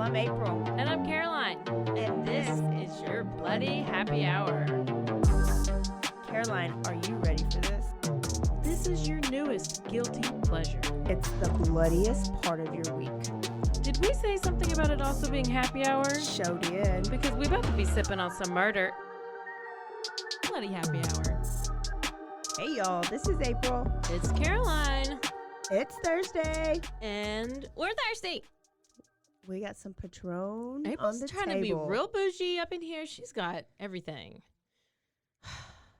I'm April. And I'm Caroline. And this is your Bloody Happy Hour. Caroline, are you ready for this? This is your newest guilty pleasure. It's the bloodiest part of your week. Did we say something about it also being happy hour? Show did. Because we about to be sipping on some murder. Bloody Happy Hour. Hey, y'all. This is April. It's Caroline. It's Thursday. And we're thirsty. We got some Patron April's on the trying table. to be real bougie up in here. She's got everything.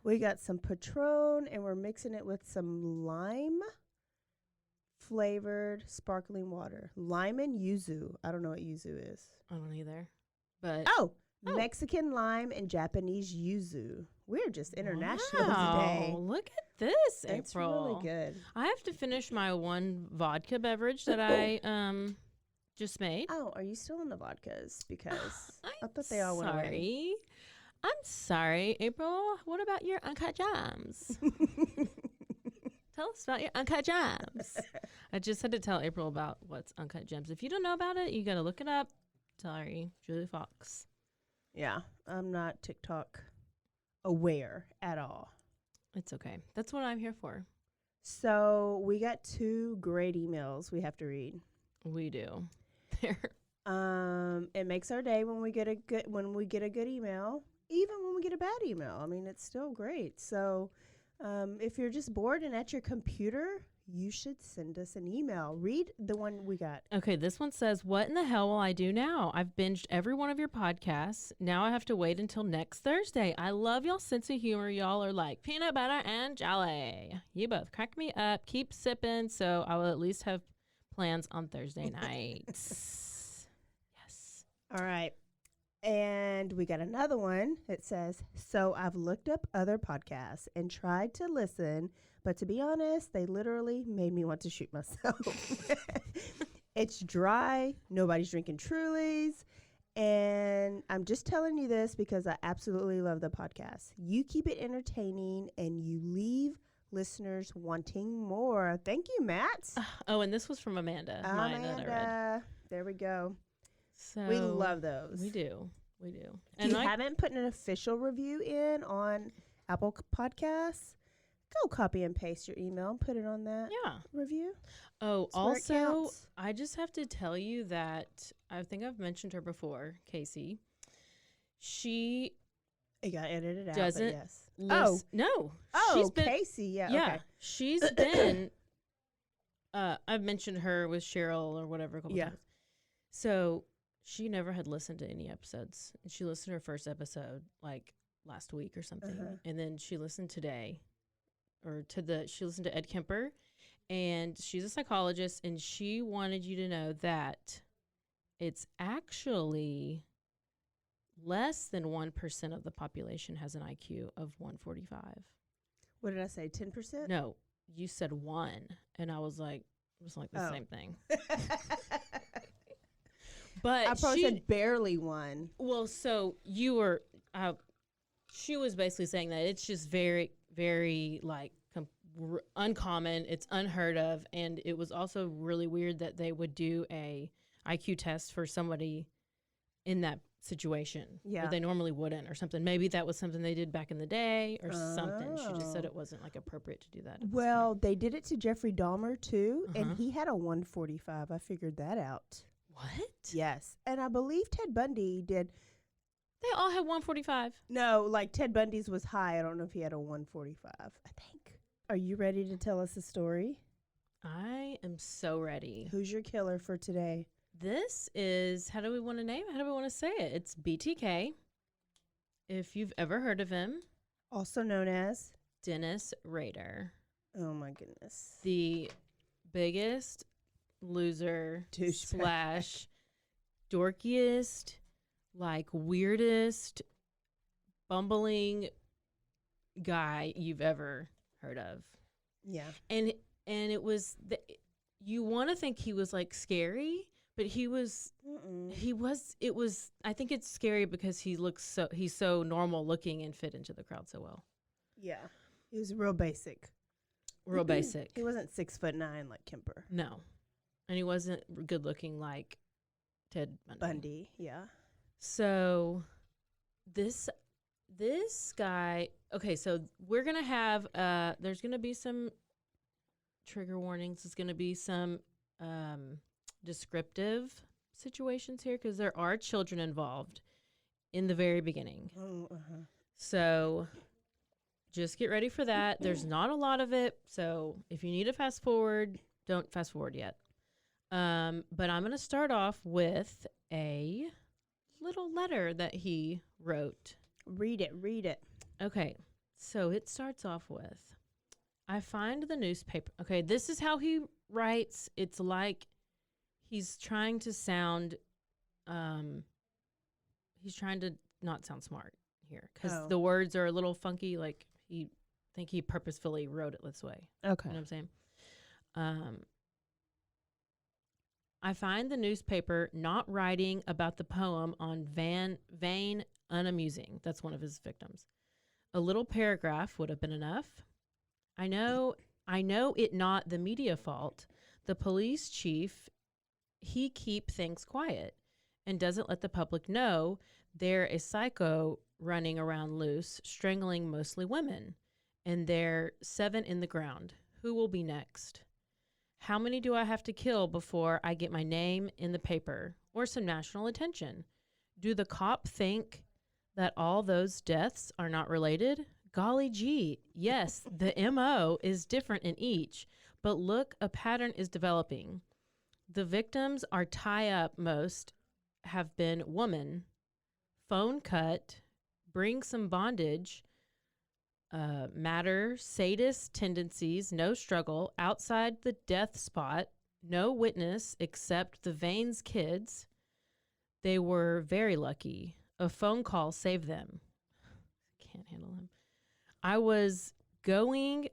We got some Patron, and we're mixing it with some lime-flavored sparkling water. Lime and yuzu. I don't know what yuzu is. I don't either. But Mexican lime and Japanese yuzu. We're just international today. Look at this, April. It's really good. I have to finish my one vodka beverage that I just made. Oh, are you still in the vodkas? Because I thought they all went away. I'm sorry, April. What about your uncut gems? Tell us about your uncut gems. I just had to tell April about what's uncut gems. If you don't know about it, you got to look it up. Sorry, Julie Fox. Yeah, I'm not TikTok aware at all. It's okay. That's what I'm here for. So we got 2 great emails we have to read. We do. It makes our day when we get a good email, even when we get a bad email. I mean, it's still great. So if you're just bored and at your computer, you should send us an email. Read the one we got. Okay, this one says, what in the hell will I do now? I've binged every one of your podcasts. Now I have to wait until next Thursday. I love y'all's sense of humor. Y'all are like peanut butter and jelly. You both crack me up. Keep sipping, so I will at least have plans on Thursday nights. Yes. All right. And we got another one. It says, so I've looked up other podcasts and tried to listen, but to be honest, they literally made me want to shoot myself. It's dry. Nobody's drinking Trulies. And I'm just telling you this because I absolutely love the podcast. You keep it entertaining and you leave listeners wanting more. Thank you, Matt. Oh, and this was from Amanda. Mine that I read. There we go. So we love those. We do. We do. If you haven't put an official review in on Apple Podcasts, go copy and paste your email and put it on that review. Oh, It's also, I just have to tell you that I think I've mentioned her before, Casey. It got edited out, doesn't but yes. No. Oh, Casey, yeah, okay. She's been, I've mentioned her with Cheryl or whatever a couple times. So she never had listened to any episodes. She listened to her first episode like last week or something. And then she listened today she listened to Ed Kemper, and she's a psychologist, and she wanted you to know that it's actually less than 1% of the population has an IQ of 145. What did I say, 10%? No, you said 1, and I was like, it was like the same thing. But I probably said barely 1. Well, so you were, she was basically saying that it's just very, very like uncommon. It's unheard of. And it was also really weird that they would do a IQ test for somebody in that situation. Yeah. Where they normally wouldn't or something. Maybe that was something they did back in the day or something. She just said it wasn't like appropriate to do that. Well, they did it to Jeffrey Dahmer too. And he had a 145. I figured that out. What? Yes. And I believe Ted Bundy did. They all had 145. No, like Ted Bundy's was high. I don't know if he had a 145, I think. Are you ready to tell us a story? I am so ready. Who's your killer for today? This is, how do we want to name it? How do we want to say it? It's BTK. If you've ever heard of him. Also known as? Dennis Rader. Oh, my goodness. The biggest loser / dorkiest, like weirdest, bumbling guy you've ever heard of. Yeah. And it was, you want to think he was like scary, but I think it's scary because he's so normal looking and fit into the crowd so well. Yeah. He was real basic. Real basic. He wasn't 6'9" like Kemper. No. And he wasn't good looking like Ted Bundy. Bundy, yeah. So this guy, okay, so we're going to have there's going to be some trigger warnings. There's going to be some descriptive situations here because there are children involved in the very beginning. Oh, uh-huh. So just get ready for that. There's not a lot of it, so if you need to fast forward, don't fast forward yet. But I'm going to start off with a little letter that he wrote. Read it. Okay, so it starts off with, I find the newspaper. Okay, this is how he writes. It's like he's trying to sound, he's trying to not sound smart here because the words are a little funky. Like I think he purposefully wrote it this way. Okay. You know what I'm saying? I find the newspaper not writing about the poem on vain, unamusing. That's one of his victims. A little paragraph would have been enough. I know it not the media fault. The police chief, he keep things quiet and doesn't let the public know they're a psycho running around loose, strangling mostly women. And they're 7 in the ground. Who will be next? How many do I have to kill before I get my name in the paper or some national attention? Do the cop think that all those deaths are not related? Golly gee, yes, the MO is different in each, but look, a pattern is developing. The victims are tie-up, most have been woman, phone cut, bring some bondage, matter, sadist tendencies, no struggle, outside the death spot, no witness except the Vane's kids. They were very lucky. A phone call saved them. Can't handle him. I was going,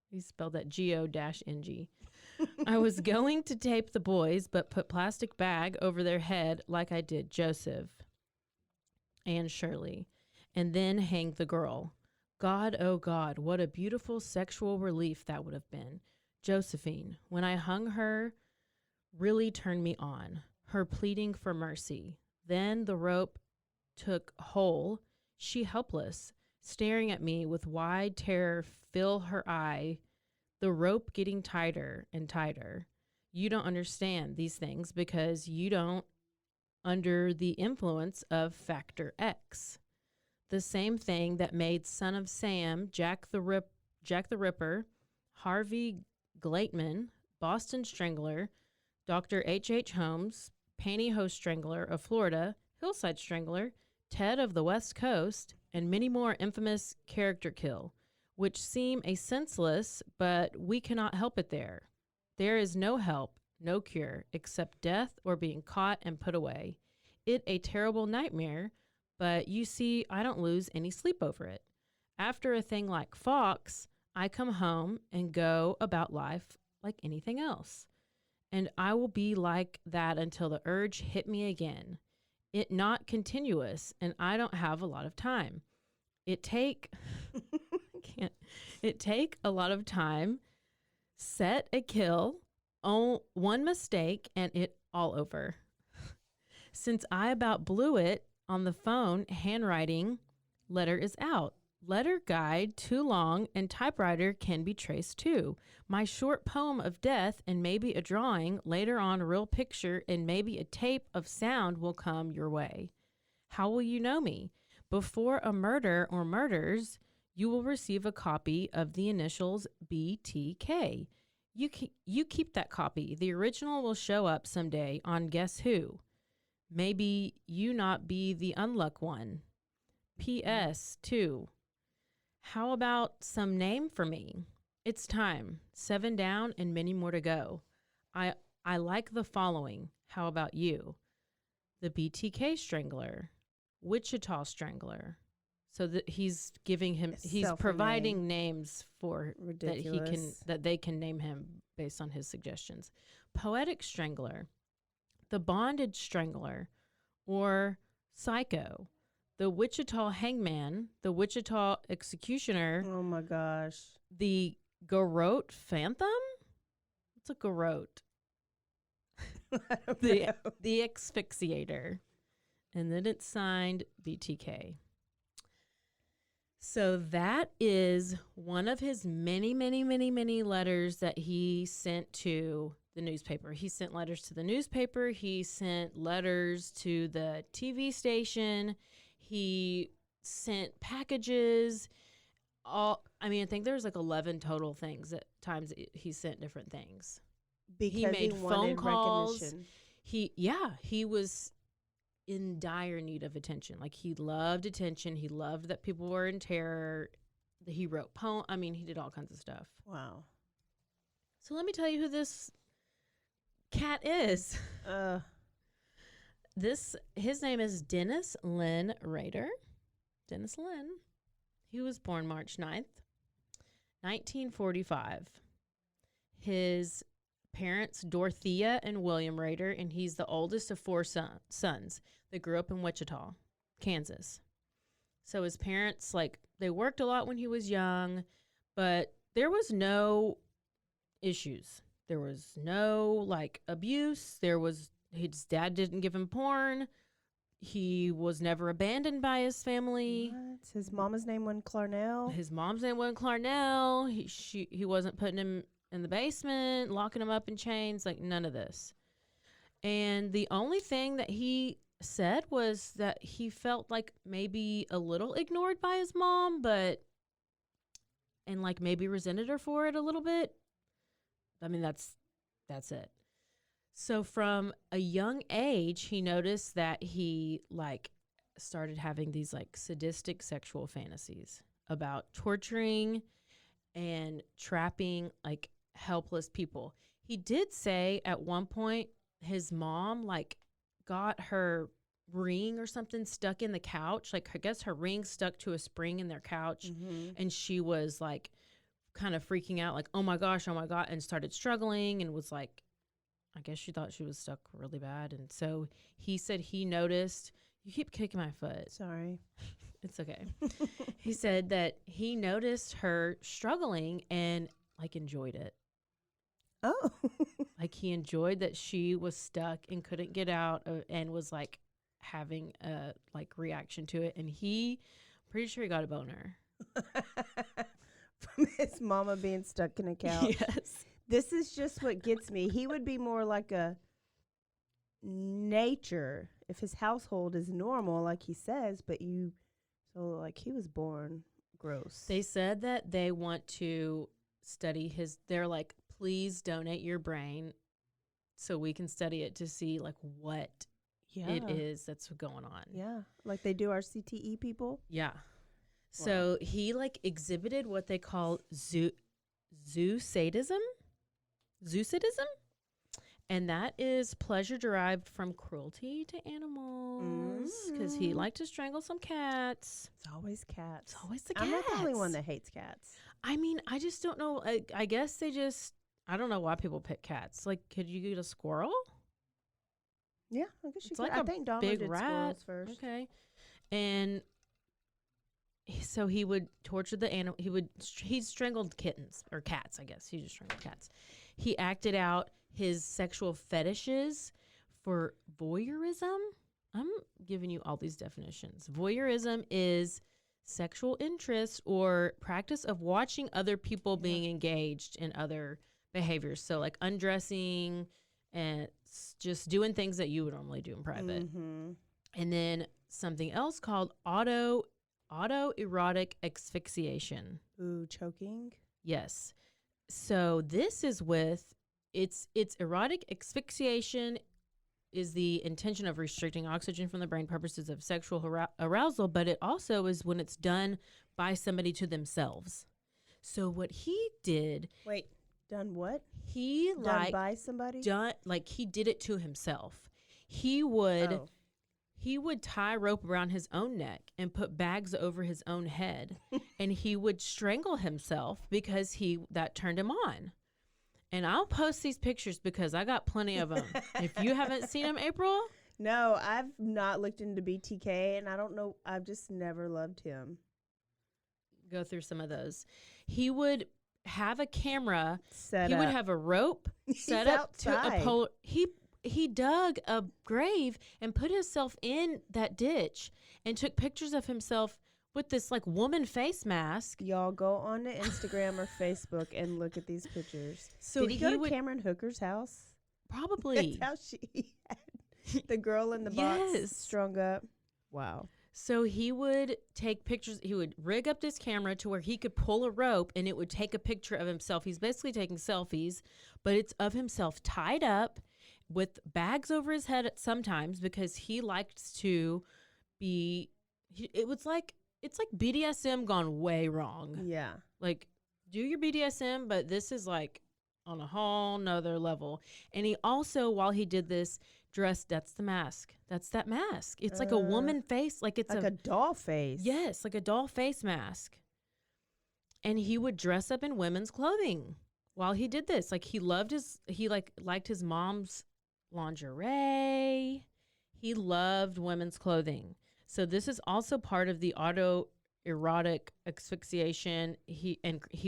he spelled that G-O-N-G. I was going to tape the boys, but put plastic bag over their head like I did Joseph and Shirley, and then hang the girl. God, oh God, what a beautiful sexual relief that would have been. Josephine, when I hung her, really turned me on. Her pleading for mercy. Then the rope took whole. She helpless, staring at me with wide terror fill her eye. The rope getting tighter and tighter. You don't understand these things because you don't under the influence of Factor X. The same thing that made Son of Sam, Jack the Ripper, Harvey Glateman, Boston Strangler, Dr. H.H. Holmes, Pantyhose Strangler of Florida, Hillside Strangler, Ted of the West Coast, and many more infamous character kill, which seem a senseless, but we cannot help it there. There is no help, no cure, except death or being caught and put away. It a terrible nightmare, but you see, I don't lose any sleep over it. After a thing like Fox, I come home and go about life like anything else. And I will be like that until the urge hit me again. It not continuous, and I don't have a lot of time. It take a lot of time, set a kill, one mistake, and it all over. Since I about blew it on the phone, handwriting, letter is out. Letter guide too long and typewriter can be traced too. My short poem of death and maybe a drawing, later on a real picture and maybe a tape of sound will come your way. How will you know me? Before a murder or murders, you will receive a copy of the initials BTK. You keep that copy. The original will show up someday on Guess Who. Maybe you not be the unluck one. P.S. 2. How about some name for me? It's time. 7 down and many more to go. I like the following. How about you? The BTK Strangler. Wichita Strangler. So that he's giving him, he's providing names for that they can name him based on his suggestions. Poetic Strangler. The Bondage Strangler, or Psycho, the Wichita Hangman, the Wichita Executioner. Oh my gosh. The Garrote Phantom? What's a garrote? the Asphyxiator. And then it's signed BTK. So that is one of his many, many, many, many letters that he sent to the newspaper. He sent letters to the newspaper. He sent letters to the TV station. He sent packages. I think there's like 11 total things at times he sent different things. Because he made phone calls. Recognition. He was in dire need of attention. Like, he loved attention. He loved that people were in terror. He wrote poems. He did all kinds of stuff. Wow. So let me tell you who this cat is. His name is Dennis Lynn Rader. Dennis Lynn. He was born March 9th, 1945. His parents, Dorothea and William Rader, and he's the oldest of four sons. They grew up in Wichita, Kansas. So his parents, they worked a lot when he was young, but there was no issues. There was no, abuse. His dad didn't give him porn. He was never abandoned by his family. What? His mama's name wasn't Clarnell? His mom's name wasn't Clarnell. He wasn't putting him in the basement, locking him up in chains, none of this. And the only thing that he said was that he felt like maybe a little ignored by his mom, and maybe resented her for it a little bit. That's it. So from a young age, he noticed that he started having these sadistic sexual fantasies about torturing and trapping helpless people. He did say at one point his mom got her ring or something stuck in the couch. I guess her ring stuck to a spring in their couch, and she was kind of freaking out, oh my gosh, and started struggling and was I guess she thought she was stuck really bad. And so he said he noticed, you keep kicking my foot. Sorry. It's okay. He said that he noticed her struggling and enjoyed it. Oh. He enjoyed that she was stuck and couldn't get out and was having a reaction to it. And pretty sure he got a boner. From his mama being stuck in a couch. Yes. This is just what gets me. He would be more like a nature if his household is normal, like he says, but he was born gross. They said that they want to study they're please donate your brain so we can study it to see what it is that's going on. Yeah. Like they do our CTE people. Yeah. So he exhibited what they call zoosadism. Zoosadism, and that is pleasure derived from cruelty to animals, because he liked to strangle some cats. It's always cats. It's always the cats. I'm not the only one that hates cats. I just don't know. I guess I don't know why people pick cats. Could you get a squirrel? Yeah, I guess you It's could. I think Dahmer big did rat. squirrels first. Okay. And so he would torture the animal. He strangled kittens or cats, I guess. He just strangled cats. He acted out his sexual fetishes for voyeurism. I'm giving you all these definitions. Voyeurism is sexual interest or practice of watching other people being engaged in other behaviors. So undressing and just doing things that you would normally do in private. Mm-hmm. And then something else called autoerotic asphyxiation. Ooh, choking? Yes. So this is it's erotic asphyxiation is the intention of restricting oxygen from the brain purposes of sexual arousal, but it also is when it's done by somebody to themselves. So what he did... Wait, done what? He done by somebody? He did it to himself. He would tie rope around his own neck and put bags over his own head, and he would strangle himself because that turned him on. And I'll post these pictures because I got plenty of them. If you haven't seen them, April? No, I've not looked into BTK, and I don't know. I've just never loved him. Go through some of those. He would have a camera. He would have a rope set up to a pole. he dug a grave and put himself in that ditch and took pictures of himself with this like woman face mask. Y'all go on to Instagram or Facebook and look at these pictures. So did he go to Cameron Hooker's house? Probably. That's how she had the girl in the box strung up. Wow. So he would take pictures. He would rig up this camera to where he could pull a rope and it would take a picture of himself. He's basically taking selfies, but it's of himself tied up with bags over his head sometimes because he likes to be, it's like BDSM gone way wrong. Yeah. Like, do your BDSM, but this is like on a whole nother level. And he also, while he did this, dressed, that's the mask. That's that mask. It's like a woman face. Like it's like a doll face. Yes, like a doll face mask. And he would dress up in women's clothing while he did this. Like he liked his mom's lingerie. He loved women's clothing. So this is also part of the autoerotic asphyxiation. He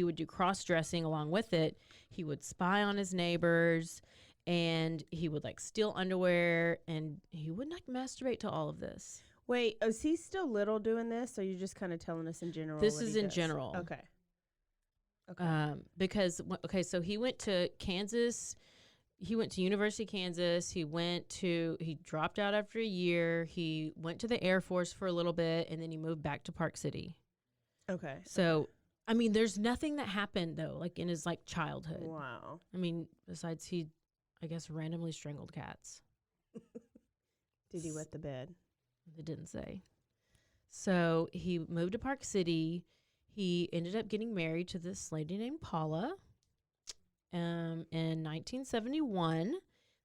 would do cross-dressing along with it. He would spy on his neighbors, and he would like steal underwear, and he would like masturbate to all of this. Wait, is he still little doing this, or are you just kind of telling us in general? This is in general. Okay. So he went to Kansas. He went to University of Kansas. He dropped out after a year. He went to the Air Force for a little bit, and then he moved back to Park City. Okay. So, I mean, there's nothing that happened, though, like in his like childhood. Wow. I mean, besides he, I guess, randomly strangled cats. Did he wet the bed? It didn't say. So he moved to Park City. He ended up getting married to this lady named Paula. In 1971,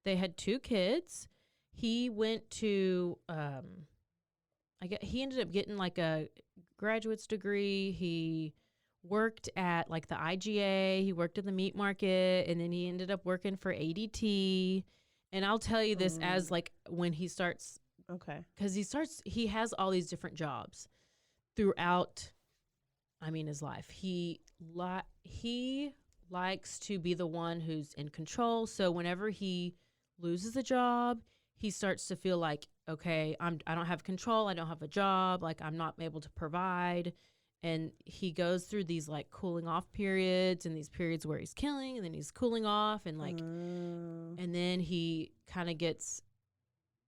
they had 2 kids. He went to, he ended up getting like a graduate's degree. He worked at like the IGA. He worked at the meat market, and then he ended up working for ADT. And I'll tell you this as like when he starts, because he has all these different jobs throughout, his life. He likes to be the one who's in control. So whenever he loses a job, he starts to feel like, okay, I don't have control. I don't have a job. Like I'm not able to provide. And he goes through these like cooling off periods and these periods where he's killing and then he's cooling off and like, and then he kind of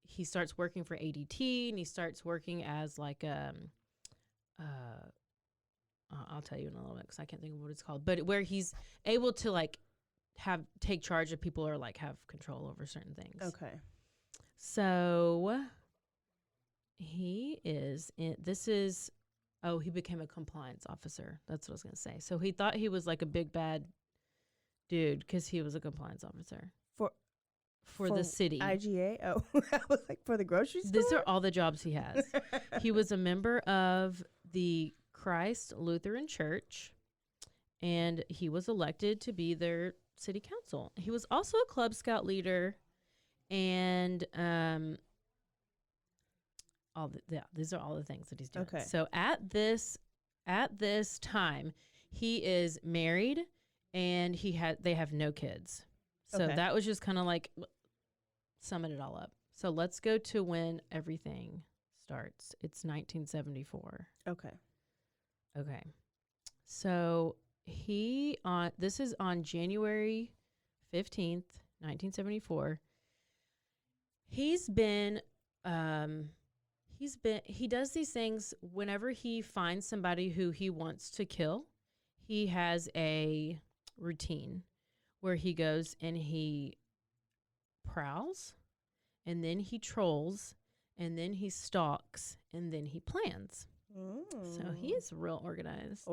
he starts working for ADT and he starts working as like, I'll tell you in a little bit because I can't think of what it's called, but where he's able to like take charge of people or like have control over certain things. Okay. So he became a compliance officer. That's what I was going to say. So he thought he was like a big bad dude because he was a compliance officer for the city. IGA? Oh, I was like, for the grocery store? These are all the jobs he has. He was a member of the Christ Lutheran Church, and he was elected to be their city council. He was also a Club Scout leader, and these are all the things that he's doing. Okay. So at this time, he is married, and they have no kids. So that was just kind of like summing it all up. So let's go to when everything starts. It's 1974. Okay. So this is on January 15th, 1974. He does these things whenever he finds somebody who he wants to kill. He has a routine where he goes and he prowls, and then he trolls, and then he stalks, and then he plans. So he is real organized.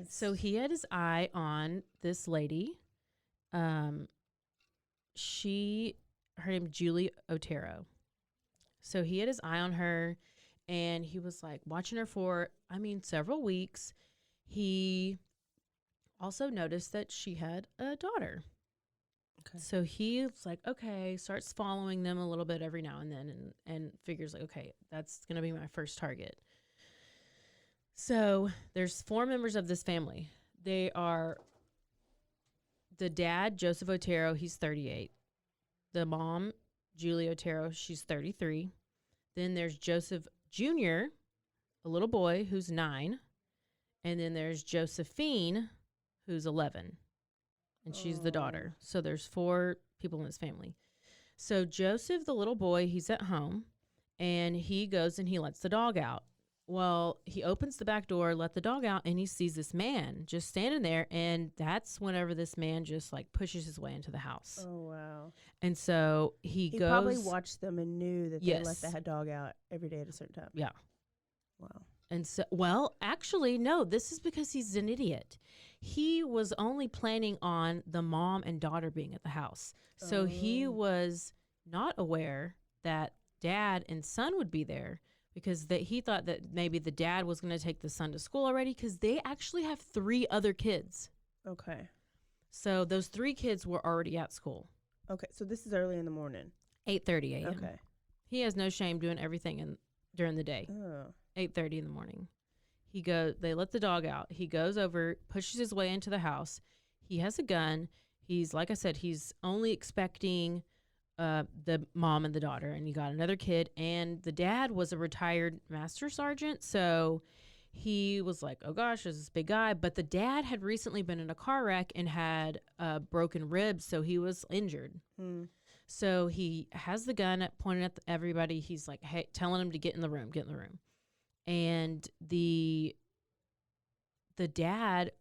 So he had his eye on this lady. Her name Julie Otero. So he had his eye on her, and he was like watching her for, several weeks. He also noticed that she had a daughter. Okay. So he was like, okay, starts following them a little bit every now and then and figures like, okay, that's going to be my first target. So there's 4 members of this family. They are the dad, Joseph Otero, he's 38. the mom, Julie Otero, she's 33. Then there's Joseph Jr., a little boy who's 9. And then there's Josephine, who's 11. And she's the daughter. So there's 4 people in this family. So Joseph, the little boy, he's at home. And he goes and he lets the dog out. Well, he opens the back door, let the dog out, and he sees this man just standing there. And that's whenever this man just like pushes his way into the house. Oh, wow. And so he goes. probably watched them and knew that Yes. they let that dog out every day at a certain time. Yeah. Wow. And so, well, actually, no, this is because he's an idiot. He was only planning on the mom and daughter being at the house. So he was not aware that dad and son would be there because he thought that maybe the dad was going to take the son to school already because they actually have 3 other kids. Okay. So those 3 kids were already at school. Okay. So this is early in the morning. 8:30 a.m. Okay. He has no shame doing everything during the day. Oh. 8:30 in the morning. They let the dog out. He goes over, pushes his way into the house. He has a gun. He's, like I said, he's only expecting the mom and the daughter, and you got another kid. And the dad was a retired master sergeant, so he was like, oh gosh, there's this big guy. But the dad had recently been in a car wreck and had broken ribs, so he was injured. So he has the gun pointed at everybody. He's like, hey, telling him to get in the room. And the dad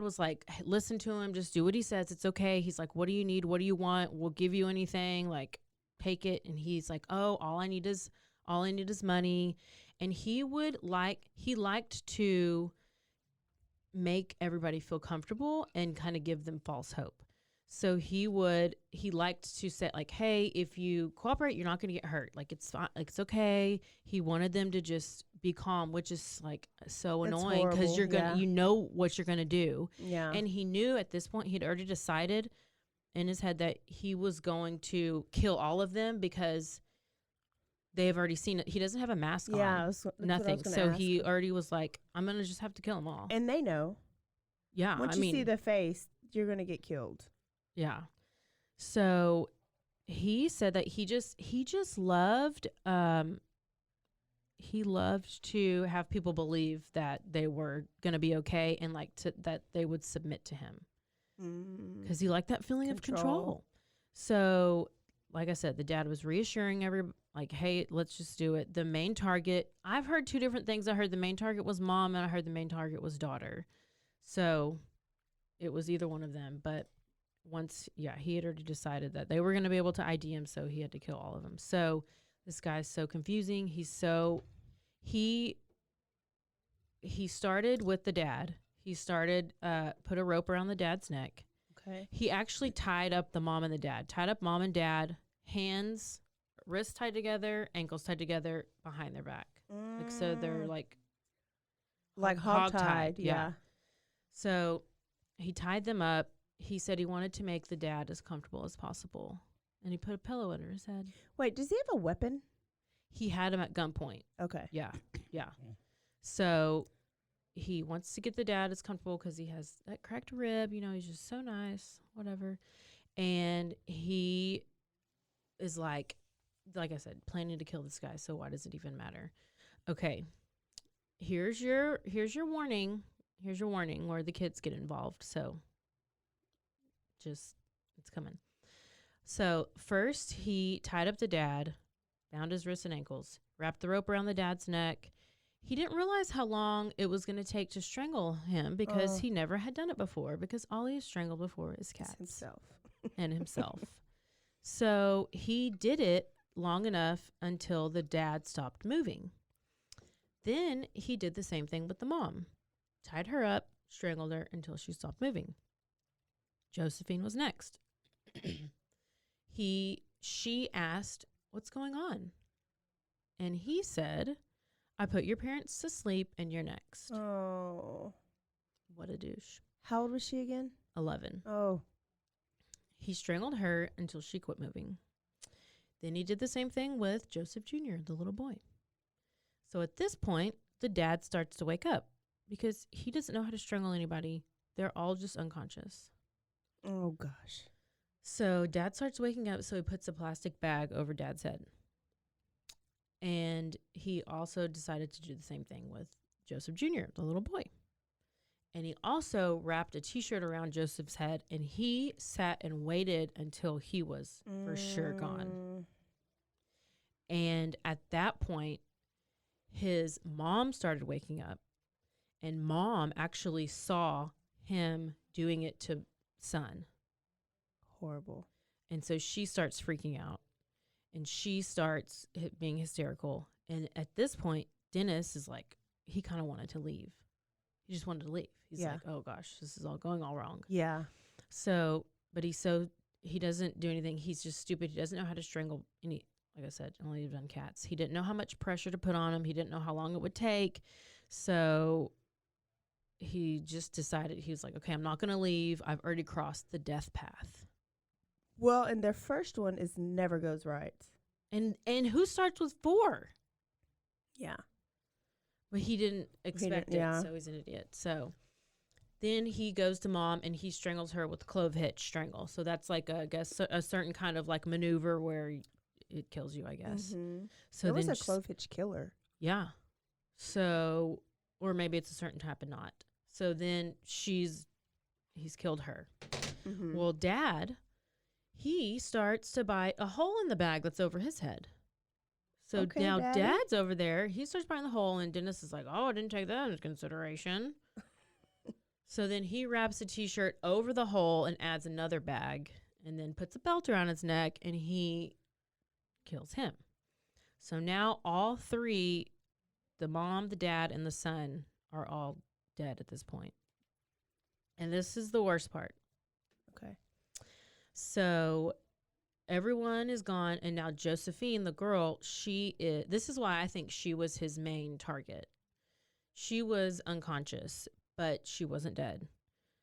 was like, hey, listen to him, just do what he says. It's okay. He's like, what do you need? What do you want? We'll give you anything. Like, take it. And he's like, oh, all I need is money. And he liked to make everybody feel comfortable and kind of give them false hope. So he liked to say like, hey, if you cooperate, you're not going to get hurt. Like, it's fine. Like, it's okay. He wanted them to just be calm, which is like so annoying because you're going to, you know what you're going to do. Yeah. And he knew at this point, he'd already decided in his head that he was going to kill all of them because they've already seen it. He doesn't have a mask on. Yeah. Nothing. So he already was like, I'm going to just have to kill them all. And they know. Yeah. Once you see the face, you're going to get killed. Yeah. So he said that he just loved to have people believe that they were going to be okay and like that they would submit to him because he liked that feeling of control. So like I said, the dad was reassuring everybody like, hey, let's just do it. The main target, I've heard 2 different things. I heard the main target was mom and I heard the main target was daughter. So it was either one of them, but he had already decided that they were going to be able to ID him, so he had to kill all of them. So this guy's so confusing. He started with the dad. He started put a rope around the dad's neck. Okay. He actually tied up the mom and the dad. Tied up mom and dad, hands, wrists tied together, ankles tied together behind their back. Like so they're like hog tied. Yeah. So he tied them up. He said he wanted to make the dad as comfortable as possible. And he put a pillow under his head. Wait, does he have a weapon? He had him at gunpoint. Okay. Yeah. So he wants to get the dad as comfortable because he has that cracked rib. You know, he's just so nice, whatever. And he is like I said, planning to kill this guy. So why does it even matter? Okay. Here's your warning. Here's your warning where the kids get involved. So it's coming. So first he tied up the dad, bound his wrists and ankles, wrapped the rope around the dad's neck. He didn't realize how long it was going to take to strangle him because he never had done it before because all he has strangled before is cats. Himself. And himself. So he did it long enough until the dad stopped moving. Then he did the same thing with the mom. Tied her up, strangled her until she stopped moving. Josephine was next. She asked, what's going on? And he said, I put your parents to sleep and you're next. Oh. What a douche. How old was she again? 11. Oh. He strangled her until she quit moving. Then he did the same thing with Joseph Jr., the little boy. So at this point, the dad starts to wake up because he doesn't know how to strangle anybody. They're all just unconscious. Oh, gosh. So Dad starts waking up, so he puts a plastic bag over Dad's head. And he also decided to do the same thing with Joseph Jr., the little boy. And he also wrapped a T-shirt around Joseph's head, and he sat and waited until he was for sure gone. And at that point, his mom started waking up, and Mom actually saw him doing it to Son. Horrible. And so she starts freaking out, and she starts being hysterical. And at this point, Dennis is like, he kind of wanted to leave. He just wanted to leave. He's like, oh gosh, this is all going all wrong. Yeah. So, but he doesn't do anything. He's just stupid. He doesn't know how to strangle any, like I said, only done cats. He didn't know how much pressure to put on him. He didn't know how long it would take. So he just decided, he was like, okay, I'm not going to leave. I've already crossed the death path. Well, and their first one is never goes right. And who starts with 4? Yeah. But he didn't expect it, so he's an idiot. So then he goes to Mom, and he strangles her with clove hitch strangle. So that's like, I guess, a certain kind of like maneuver where it kills you, I guess. Mm-hmm. So there was a clove hitch killer. Yeah. So, or maybe it's a certain type of knot. So then he's killed her. Mm-hmm. Well, Dad, he starts to bite a hole in the bag that's over his head. So now Daddy. Dad's over there. He starts biting the hole, and Dennis is like, oh, I didn't take that into consideration. So then he wraps a T-shirt over the hole and adds another bag and then puts a belt around his neck, and he kills him. So now all 3, the mom, the dad, and the son, are all dead at this point. And this is the worst part. Okay. So everyone is gone, and now Josephine, the girl, this is why I think she was his main target. She was unconscious, but she wasn't dead.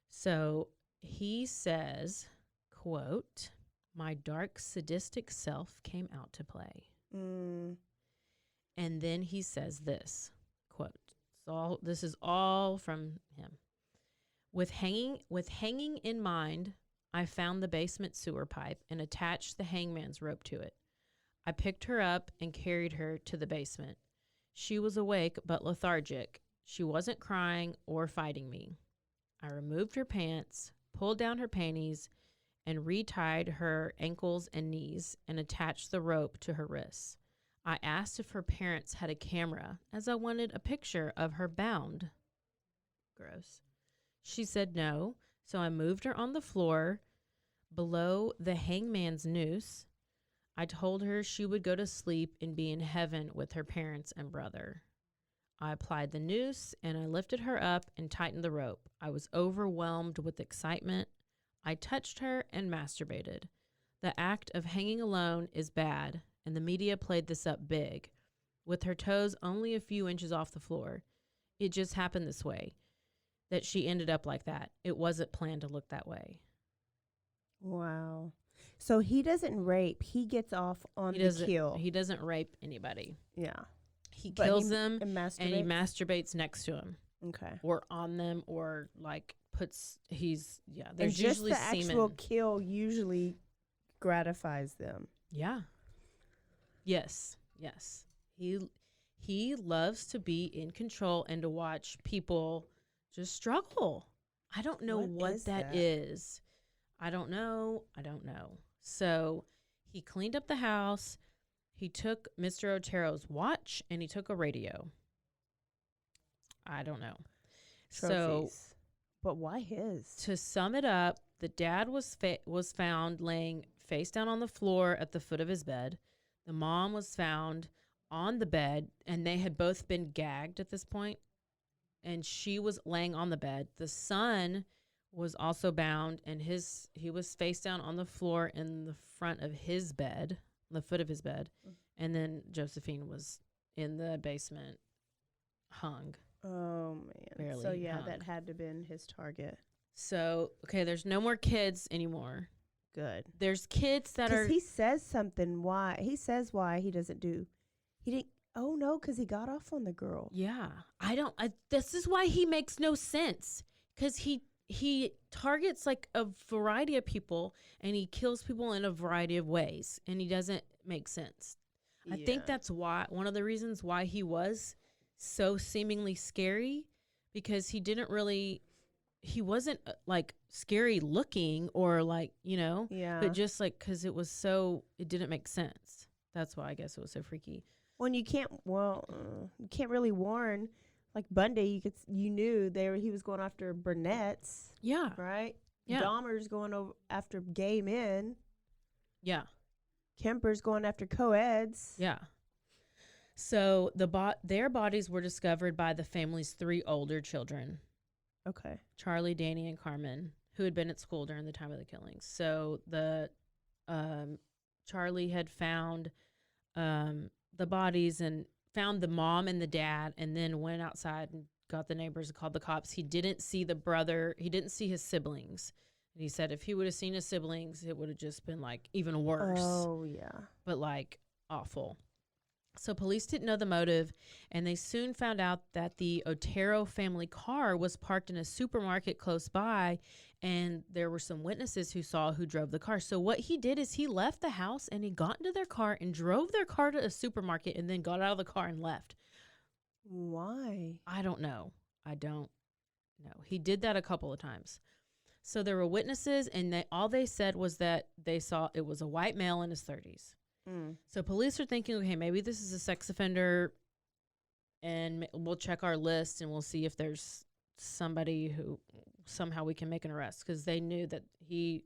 So he says, quote, my dark sadistic self came out to play. And then he says this, quote, this is all from him. With hanging in mind, I found the basement sewer pipe and attached the hangman's rope to it. I picked her up and carried her to the basement. She was awake but lethargic. She wasn't crying or fighting me. I removed her pants, pulled down her panties, and retied her ankles and knees and attached the rope to her wrists. I asked if her parents had a camera, as I wanted a picture of her bound. Gross. She said no, so I moved her on the floor below the hangman's noose. I told her she would go to sleep and be in heaven with her parents and brother. I applied the noose, and I lifted her up and tightened the rope. I was overwhelmed with excitement. I touched her and masturbated. The act of hanging alone is bad, and the media played this up big, with her toes only a few inches off the floor. It just happened this way, that she ended up like that. It wasn't planned to look that way. Wow. So he doesn't rape. He gets off on the kill. He doesn't rape anybody. Yeah. He kills them and he masturbates next to him. Okay. Or on them, or like there's and usually just the semen. actual kill usually gratifies them. Yeah. Yes. He loves to be in control and to watch people just struggle. I don't know what that is. I don't know. So he cleaned up the house. He took Mr. Otero's watch, and he took a radio. I don't know. Trophies. But why his? To sum it up, the dad was found laying face down on the floor at the foot of his bed. The mom was found on the bed, and they had both been gagged at this point, and she was laying on the bed. The son was also bound, and he was face down on the floor in the front of his bed, the foot of his bed, and then Josephine was in the basement, hung. Oh man! Barely so yeah, hung. that had to have been his target. So okay, there's no more kids anymore. Good. There's kids that are. He says something. Why he says why he doesn't do. He didn't. Oh no, because he got off on the girl. Yeah, this is why he makes no sense. Because he he targets like a variety of people, and he kills people in a variety of ways, and he doesn't make sense. I think that's why one of the reasons why he was so seemingly scary, because he wasn't like scary looking or like, but just like, cause it didn't make sense. That's why I guess it was so freaky. When you can't really warn, like Bundy, you knew he was going after brunettes. Yeah. Right? Yeah. Dahmer's going after gay men. Yeah. Kemper's going after co-eds. Yeah. So their bodies were discovered by the family's 3 older children. Okay. Charlie, Danny, and Carmen, who had been at school during the time of the killings. So the Charlie had found the bodies and found the mom and the dad, and then went outside and got the neighbors and called the cops. He didn't see the brother. He didn't see his siblings. And he said if he would have seen his siblings, it would have just been like even worse. Oh, yeah. But like awful. So police didn't know the motive, and they soon found out that the Otero family car was parked in a supermarket close by, and there were some witnesses who drove the car. So what he did is he left the house, and he got into their car and drove their car to a supermarket, and then got out of the car and left. Why? I don't know. I don't know. He did that a couple of times. So there were witnesses, and all they said was that they saw it was a white male in his 30s. So police are thinking, okay, maybe this is a sex offender, and we'll check our list and we'll see if there's somebody who somehow we can make an arrest, because they knew that they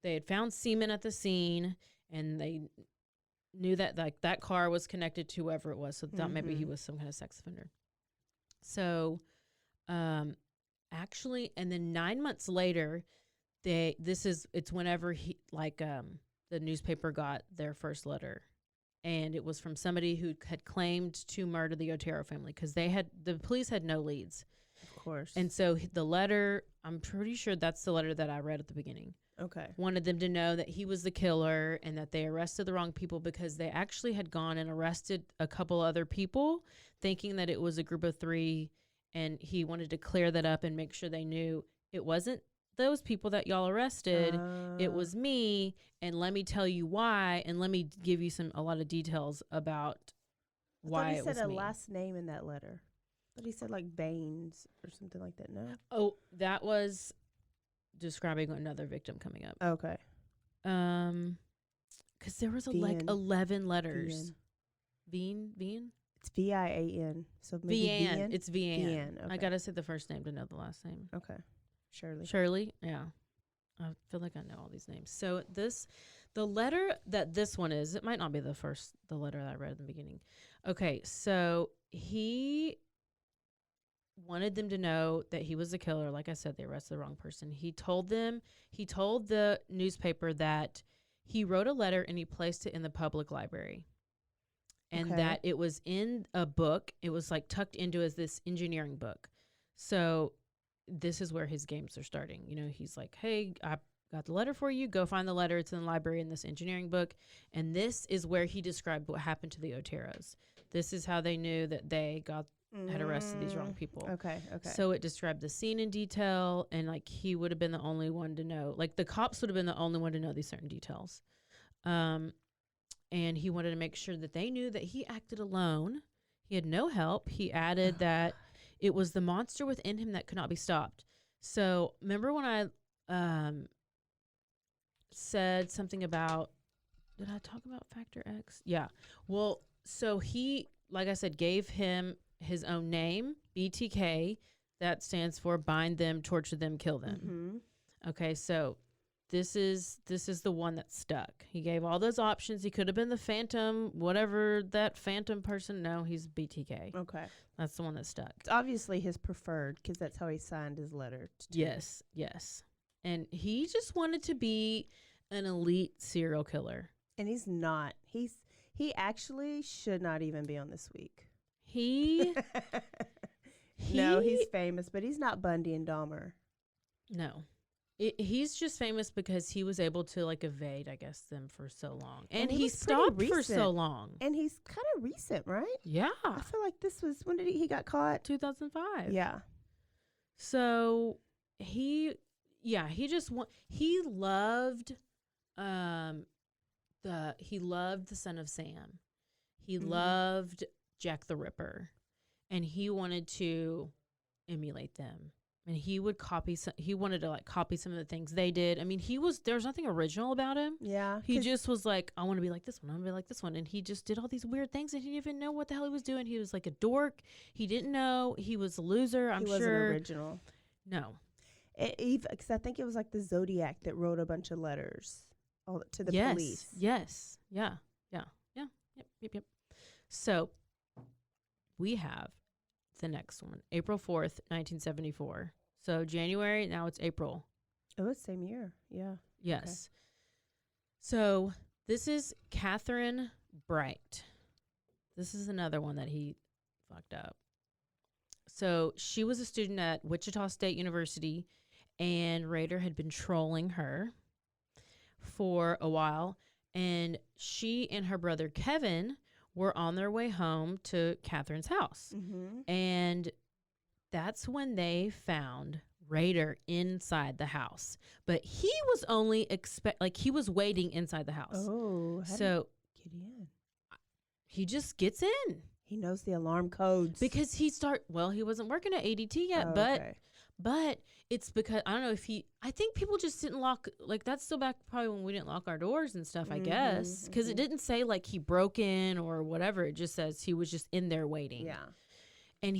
had found semen at the scene, and they knew that like that car was connected to whoever it was, so they thought maybe he was some kind of sex offender. So actually, and then 9 months later, it's whenever the newspaper got their first letter, and it was from somebody who had claimed to murder the Otero family, because the police had no leads. Of course. And so the letter, I'm pretty sure that's the letter that I read at the beginning. Okay. Wanted them to know that he was the killer, and that they arrested the wrong people, because they actually had gone and arrested a couple other people thinking that it was a group of 3, and he wanted to clear that up and make sure they knew it wasn't those people that y'all arrested. It was me, and let me tell you why, and let me give you a lot of details about why it was me. He said a last name in that letter. But he said like Baines or something like that. No. Oh, that was describing another victim coming up. Okay. Because there was like 11 letters. Vian. It's Vian. So maybe Vian. It's Vian. Okay. I gotta say the first name to know the last name. Okay. Shirley. Yeah. I feel like I know all these names. So the letter that this one is, it might not be the letter that I read in the beginning. Okay. So he wanted them to know that he was the killer. Like I said, they arrested the wrong person. He told the newspaper that he wrote a letter and he placed it in the public library. And that it was in a book. It was like tucked into this engineering book. So this is where his games are starting. He's like, hey, I got the letter for you. Go find the letter. It's in the library in this engineering book. And this is where he described what happened to the Oteros. This is how they knew that they had arrested these wrong people. Okay. So it described the scene in detail, and like he would have been the only one to know. Like the cops would have been the only one to know these certain details. And he wanted to make sure that they knew that he acted alone. He had no help. He added that it was the monster within him that could not be stopped. So remember when I said something about, did I talk about Factor X? Yeah. Well, so he, like I said, gave him his own name, BTK. That stands for bind them, torture them, kill them. Mm-hmm. Okay, so this is the one that stuck. He gave all those options. He could have been the Phantom, whatever that Phantom person. No, he's BTK. Okay. That's the one that stuck. It's obviously his preferred, because that's how he signed his letter. Yes. And he just wanted to be an elite serial killer. And he's not. He actually should not even be on This Week. No, he's famous, but he's not Bundy and Dahmer. No. He's just famous because he was able to like evade, I guess, them for so long. And he stopped for so long. And he's kind of recent, right? Yeah. I feel like this was, when did he got caught? 2005. Yeah. So he just he loved the Son of Sam. He loved Jack the Ripper, and he wanted to emulate them. And he would he wanted to like copy some of the things they did. I mean, there's nothing original about him. Yeah. He just was like, I want to be like this one. I want to be like this one. And he just did all these weird things and he didn't even know what the hell he was doing. He was like a dork. He didn't know. He was a loser. I'm sure. He wasn't original. No. Because I think it was like the Zodiac that wrote a bunch of letters to the police. Yes. Yeah. Yep. So we have the next one, April 4th, 1974. So January, now it's April. Oh, it's same year. Yeah. Yes. Okay. So this is Catherine Bright. This is another one that he fucked up. So she was a student at Wichita State University, and Rader had been trolling her for a while. And she and her brother Kevin were on their way home to Catherine's house. Mm-hmm. And that's when they found Rader inside the house. But he was only he was waiting inside the house. Oh, how did he get in? He just gets in. He knows the alarm codes. Because he wasn't working at ADT yet, but it's because, I don't know if I think people just didn't lock, like that's still back probably when we didn't lock our doors and stuff, I guess. Because it didn't say like he broke in or whatever. It just says he was just in there waiting. Yeah. And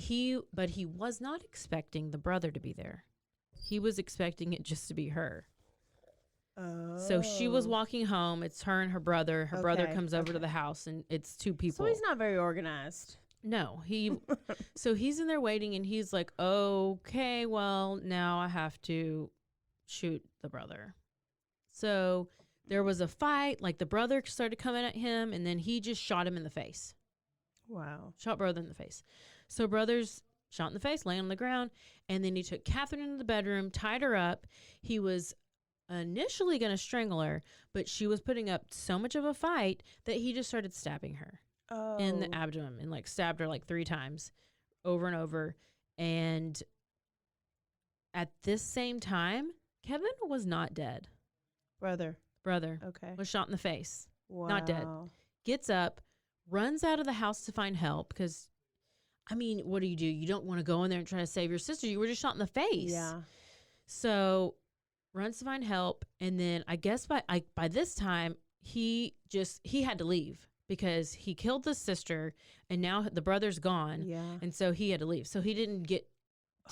but he was not expecting the brother to be there. He was expecting it just to be her. Oh. So she was walking home. It's her and her brother. Her brother comes over to the house, and it's two people. So he's not very organized. No, so he's in there waiting, and he's like, okay, well, now I have to shoot the brother. So there was a fight. Like the brother started coming at him, and then he just shot him in the face. Wow. Shot brother in the face. So brother's shot in the face, laying on the ground, and then he took Catherine into the bedroom, tied her up. He was initially going to strangle her, but she was putting up so much of a fight that he just started stabbing her in the abdomen and like stabbed her like 3 times over and over. And at this same time, Kevin was not dead. Brother was shot in the face. Wow. Not dead. Gets up, runs out of the house to find help because, I mean, what do? You don't want to go in there and try to save your sister. You were just shot in the face. Yeah. So runs to find help, and then I guess by this time he had to leave because he killed the sister, and now the brother's gone. Yeah. And so he had to leave. So he didn't get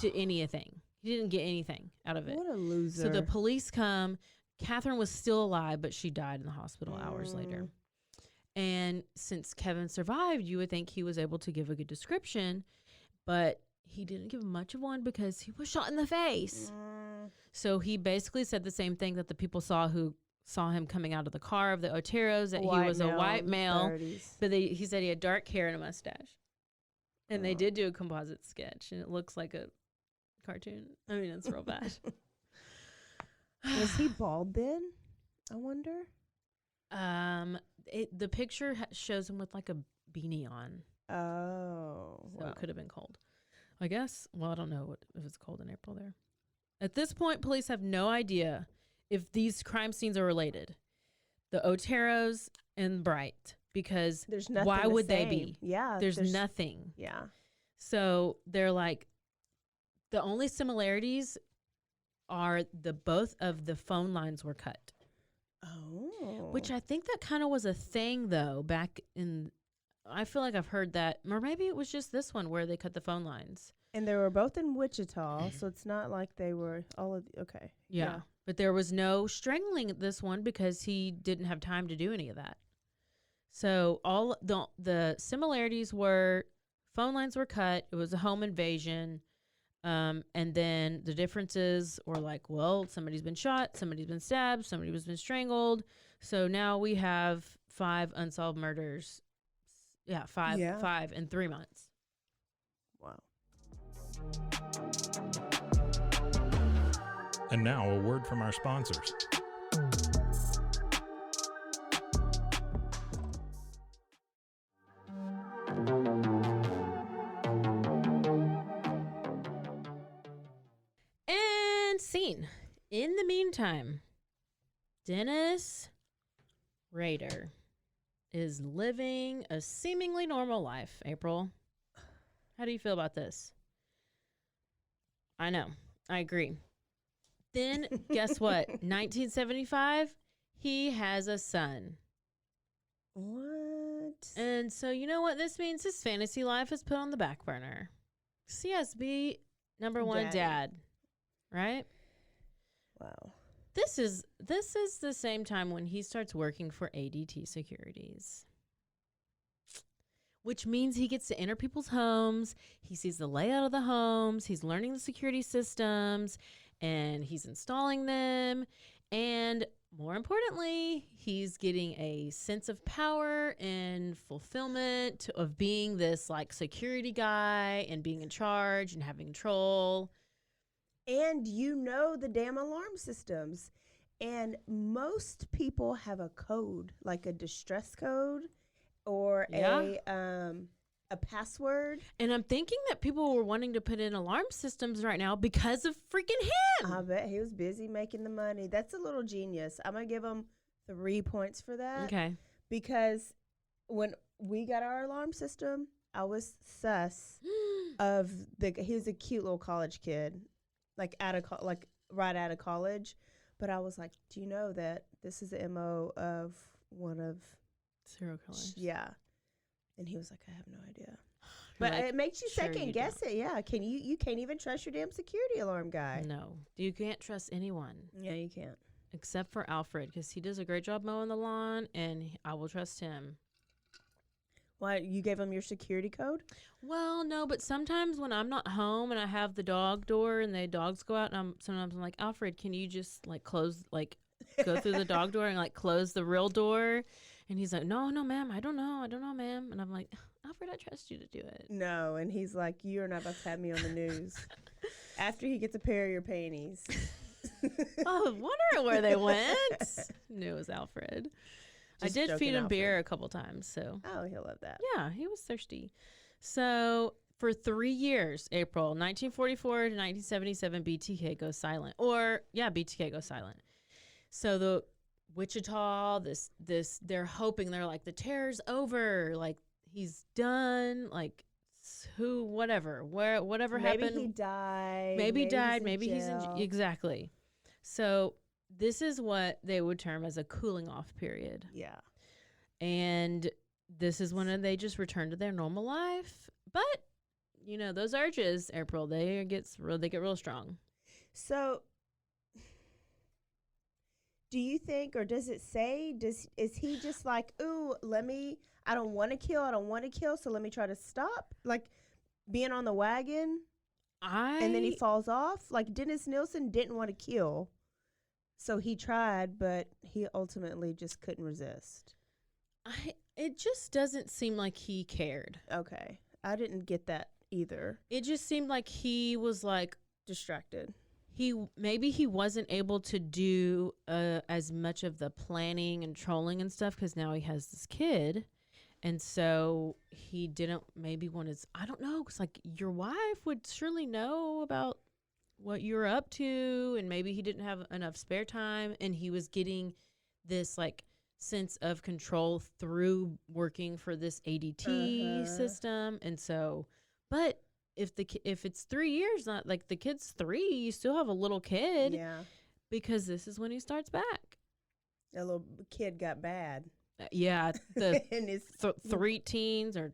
to anything. He didn't get anything out of it. What a loser. So the police come. Catherine was still alive, but she died in the hospital hours later. And since Kevin survived, you would think he was able to give a good description, but he didn't give much of one because he was shot in the face. So he basically said the same thing that the people who saw him coming out of the car of the Oteros, that he was a white male, 30s. But he said he had dark hair and a mustache. And they did do a composite sketch, and it looks like a cartoon. I mean, it's real bad. Was he bald then? I wonder. The picture shows him with like a beanie on. Oh. So it could have been cold, I guess. Well, I don't know if it's cold in April there. At this point, police have no idea if these crime scenes are related. The Oteros and Bright, because there's nothing why would they be? Yeah. There's nothing. Yeah. So they're like, the only similarities are both of the phone lines were cut. Oh. Which I think that kind of was a thing, though, back in, I feel like I've heard that, or maybe it was just this one where they cut the phone lines. And they were both in Wichita, so it's not like they were okay. Yeah. But there was no strangling at this one because he didn't have time to do any of that. So all the similarities were phone lines were cut. It was a home invasion. And then the differences were like, well, somebody's been shot, somebody's been stabbed, somebody's been strangled. So now we have 5 unsolved murders. Yeah, 5 in 3 months. Wow. And now a word from our sponsors. meantime, Dennis Rader is living a seemingly normal life. April, how do you feel about this? I know. I agree. Then, guess what? 1975, he has a son. What? And so, you know what this means? His fantasy life is put on the back burner. CSB #1 dad, right? Wow. This is the same time when he starts working for ADT Securities, which means he gets to enter people's homes. He sees the layout of the homes. He's learning the security systems, and he's installing them. And more importantly, he's getting a sense of power and fulfillment of being this like security guy and being in charge and having control. And you know the damn alarm systems. And most people have a code, like a distress code or a password. And I'm thinking that people were wanting to put in alarm systems right now because of freaking him. I bet he was busy making the money. That's a little genius. I'm going to give him 3 points for that. Okay. Because when we got our alarm system, I was sus of he was a cute little college kid, like right out of college. But I was like, do you know that this is the MO of one of serial killers? Yeah. And he was like, I have no idea. But like, it makes you sure second guess it. Yeah. Can you can't even trust your damn security alarm guy. No. You can't trust anyone. Yeah, you can't. Except for Alfred, because he does a great job mowing the lawn, and I will trust him. Why, you gave him your security code? Well, no, but sometimes when I'm not home and I have the dog door and the dogs go out, and sometimes I'm like, Alfred, can you just like close, like go through the dog door and like close the real door? And he's like, no, ma'am, I don't know, ma'am. And I'm like, Alfred, I trust you to do it. No, and he's like, you're not about to have me on the news. After he gets a pair of your panties. I was wondering where they went. Knew it was Alfred. I did feed him beer a couple times, so. Oh, he'll love that. Yeah, he was thirsty. So for 3 years, April 1944 to 1977, BTK goes silent. BTK goes silent. So the Wichita, they're hoping, they're like, the terror's over, like he's done, like whatever happened. Maybe he died. Maybe he died. Maybe he's in exactly. So this is what they would term as a cooling off period. Yeah. And this is when they just return to their normal life. But, you know, those urges, April, they get real strong. So do you think, or does it say, is he just like, ooh, I don't want to kill, so let me try to stop? Like being on the wagon? And then he falls off? Like Dennis Nielsen didn't want to kill. So he tried, but he ultimately just couldn't resist. It just doesn't seem like he cared. Okay. I didn't get that either. It just seemed like he was like distracted. Maybe he wasn't able to do as much of the planning and trolling and stuff because now he has this kid. And so he didn't maybe want his, I don't know, because like your wife would surely know about what you're up to, and maybe he didn't have enough spare time, and he was getting this like sense of control through working for this ADT system. And so, but if it's 3 years, not like the kid's 3, you still have a little kid. Yeah. Because this is when he starts back. A little kid got bad. Yeah, the 3 teens or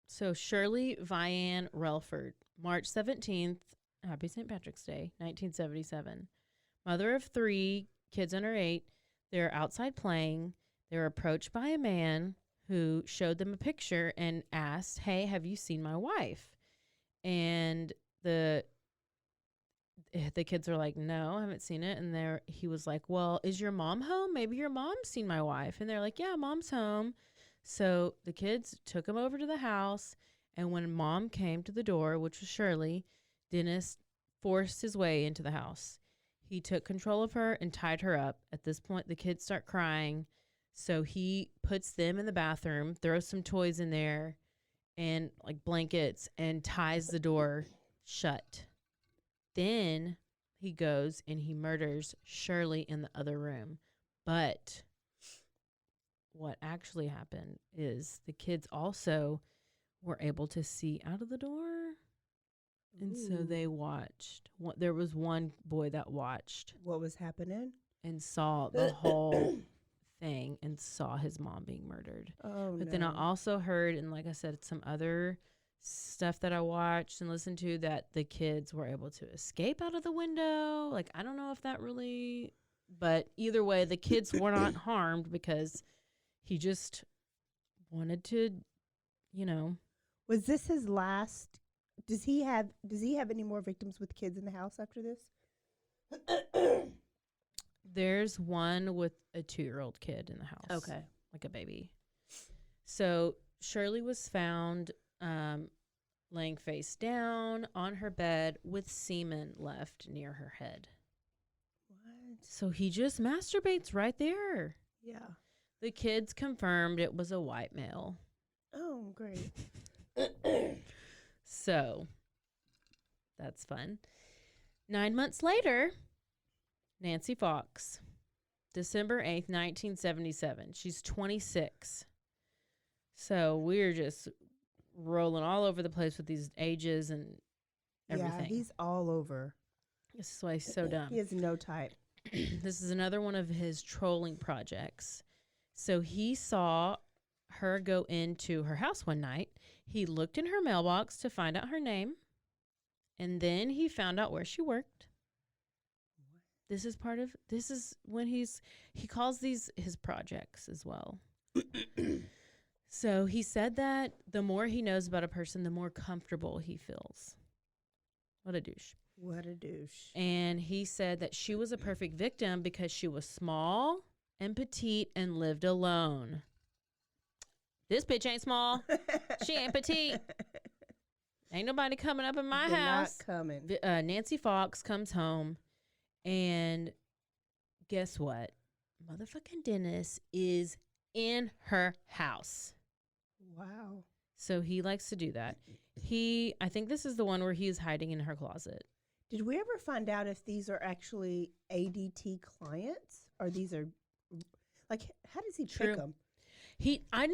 So Shirley Vianne Relford, March 17th, Happy St. Patrick's Day, 1977. Mother of 3, kids under 8. They're outside playing. They're approached by a man who showed them a picture and asked, hey, have you seen my wife? And the kids are like, no, I haven't seen it. And he was like, well, is your mom home? Maybe your mom's seen my wife. And they're like, yeah, mom's home. So the kids took him over to the house. And when mom came to the door, which was Shirley, Dennis forced his way into the house. He took control of her and tied her up. At this point, the kids start crying. So he puts them in the bathroom, throws some toys in there and like blankets, and ties the door shut. Then he goes and he murders Shirley in the other room. But what actually happened is the kids also were able to see out of the door. And so they watched. There was one boy that watched. What was happening? And saw the whole thing and saw his mom being murdered. Oh, but then I also heard, and like I said, some other stuff that I watched and listened to, that the kids were able to escape out of the window. Like, I don't know if that really, but either way, the kids were not harmed because he just wanted to, you know. Was this his last? Does he have any more victims with kids in the house after this? There's one with a 2-year-old kid in the house. Okay. Like a baby. So Shirley was found laying face down on her bed with semen left near her head. What? So he just masturbates right there. Yeah. The kids confirmed it was a white male. Oh, great. So that's fun. 9 months later, Nancy Fox, December 8th, 1977. She's 26. So we're just rolling all over the place with these ages and everything. Yeah, he's all over. This is why he's so dumb. He has no type. This is another one of his trolling projects. So he saw her go into her house one night. He looked in her mailbox to find out her name. And then he found out where she worked. This is when he calls these his projects as well. So he said that the more he knows about a person, the more comfortable he feels. What a douche. What a douche. And he said that she was a perfect victim because she was small and petite and lived alone. This bitch ain't small. She ain't petite. Ain't nobody coming up in my They're house. Not coming. Nancy Fox comes home, and guess what? Motherfucking Dennis is in her house. Wow. So he likes to do that. I think this is the one where he's hiding in her closet. Did we ever find out if these are actually ADT clients or these are like, how does he pick them? I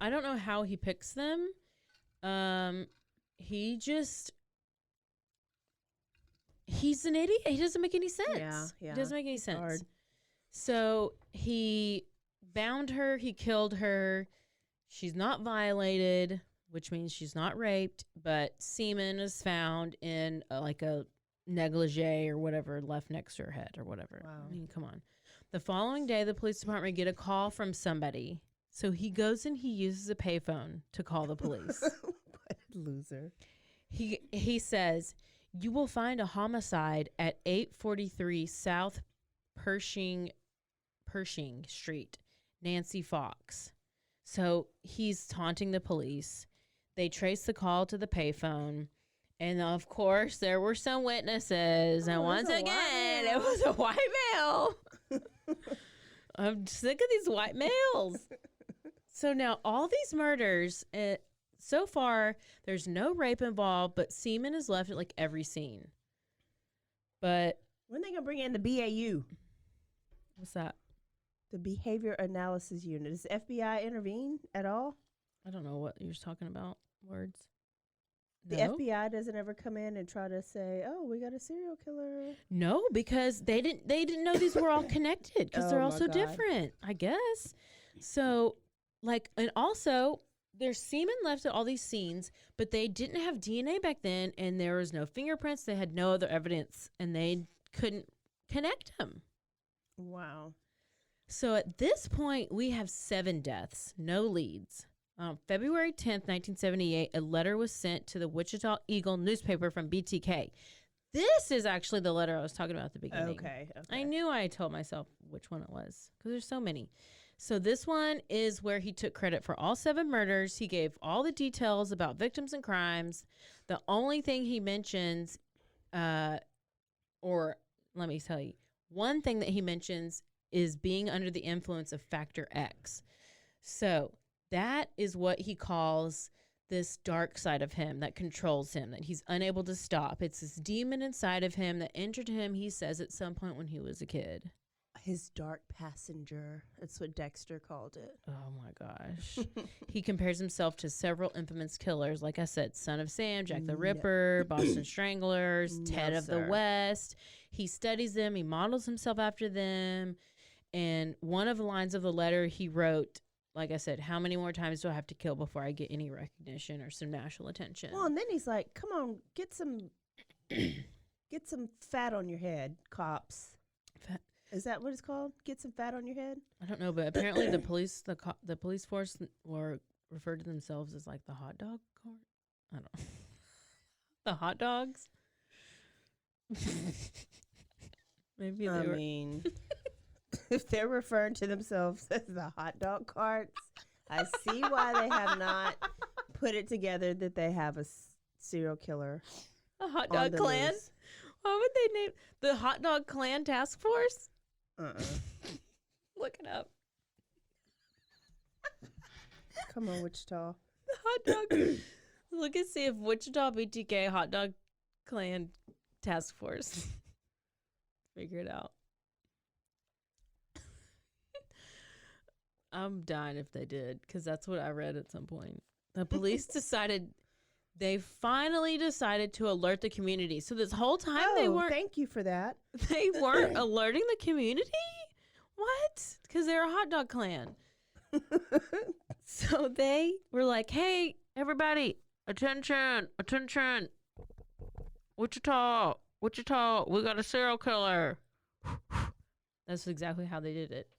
don't know how he picks them. He's an idiot. He doesn't make any sense. Yeah. It doesn't make any sense. Hard. So he bound her. He killed her. She's not violated, which means she's not raped, but semen is found in like a negligee or whatever left next to her head or whatever. Wow. I mean, come on. The following day, the police department get a call from somebody. So he goes and he uses a payphone to call the police. What a loser. He says, "You will find a homicide at 843 South Pershing Street, Nancy Fox." So he's taunting the police. They trace the call to the payphone. And of course, there were some witnesses. And once again, it was a white male. I'm sick of these white males. So now all these murders, so far, there's no rape involved, but semen is left at like every scene. But when are they going to bring in the BAU? What's that? The Behavior Analysis Unit. Does the FBI intervene at all? I don't know what you're talking about. Words. The FBI doesn't ever come in and try to say, "Oh, we got a serial killer." No, because they didn't know these were all connected because they're all so different, I guess. So, like, and also there's semen left at all these scenes, but they didn't have DNA back then, and there was no fingerprints. They had no other evidence, and they couldn't connect them. Wow. So at this point, we have 7 deaths, no leads. February 10th, 1978, a letter was sent to the Wichita Eagle newspaper from BTK. This is actually the letter I was talking about at the beginning. Okay. I knew I told myself which one it was because there's so many. So this one is where he took credit for all 7 murders. He gave all the details about victims and crimes. The only thing he mentions, or let me tell you, one thing that he mentions is being under the influence of factor X. So that is what he calls this dark side of him that controls him, that he's unable to stop. It's this demon inside of him that entered him, he says, at some point when he was a kid. His dark passenger. That's what Dexter called it. Oh my gosh. He compares himself to several infamous killers. Like I said, Son of Sam, Jack the Ripper, Boston Stranglers, Ted of the West. He studies them. He models himself after them. And one of the lines of the letter he wrote, like I said, how many more times do I have to kill before I get any recognition or some national attention? Well, and then he's like, come on, get some fat on your head, cops. Fat. Is that what it's called? Get some fat on your head? I don't know, but apparently the police force were referred to themselves as like the hot dog court. I don't know. The hot dogs? Maybe they were. Mean, if they're referring to themselves as the hot dog carts, I see why they have not put it together that they have a serial killer. A hot dog clan? Loose. Why would they name the hot dog clan task force? Look it up. Come on, Wichita. The hot dog. Look and see if Wichita BTK hot dog clan task force. Figure it out. I'm dying if they did, because that's what I read at some point. The police they finally decided to alert the community. So this whole time they weren't. Thank you for that. They weren't alerting the community? What? Because they're a hot dog clan. So they were like, hey, everybody, attention, attention. Wichita, we got a serial killer. That's exactly how they did it.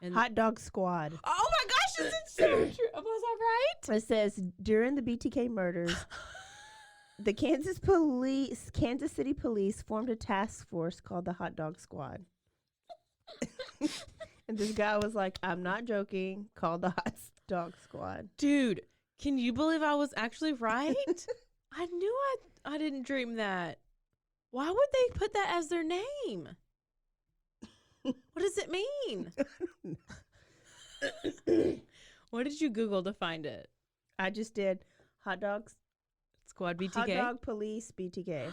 And Hot dog squad. oh my gosh, is it so true? Was I right? It says during the BTK murders, the Kansas City police formed a task force called the Hot Dog Squad. And this guy was like, I'm not joking, called the Hot Dog Squad. Dude, can you believe I was actually right? I knew I didn't dream that. Why would they put that as their name? What does it mean? What did you Google to find it? I just did hot dogs Squad BTK. Hot dog police BTK.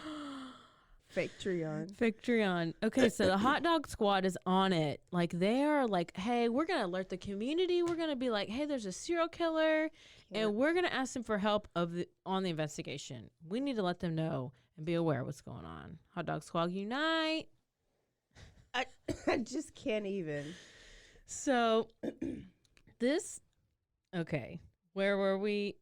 Victorion. Okay, so the hot dog squad is on it. Like they are like, hey, we're gonna alert the community. We're gonna be like, hey, there's a serial killer, and we're gonna ask them for help on the investigation. We need to let them know and be aware of what's going on. Hot dog squad unite. I just can't even. So okay, where were we?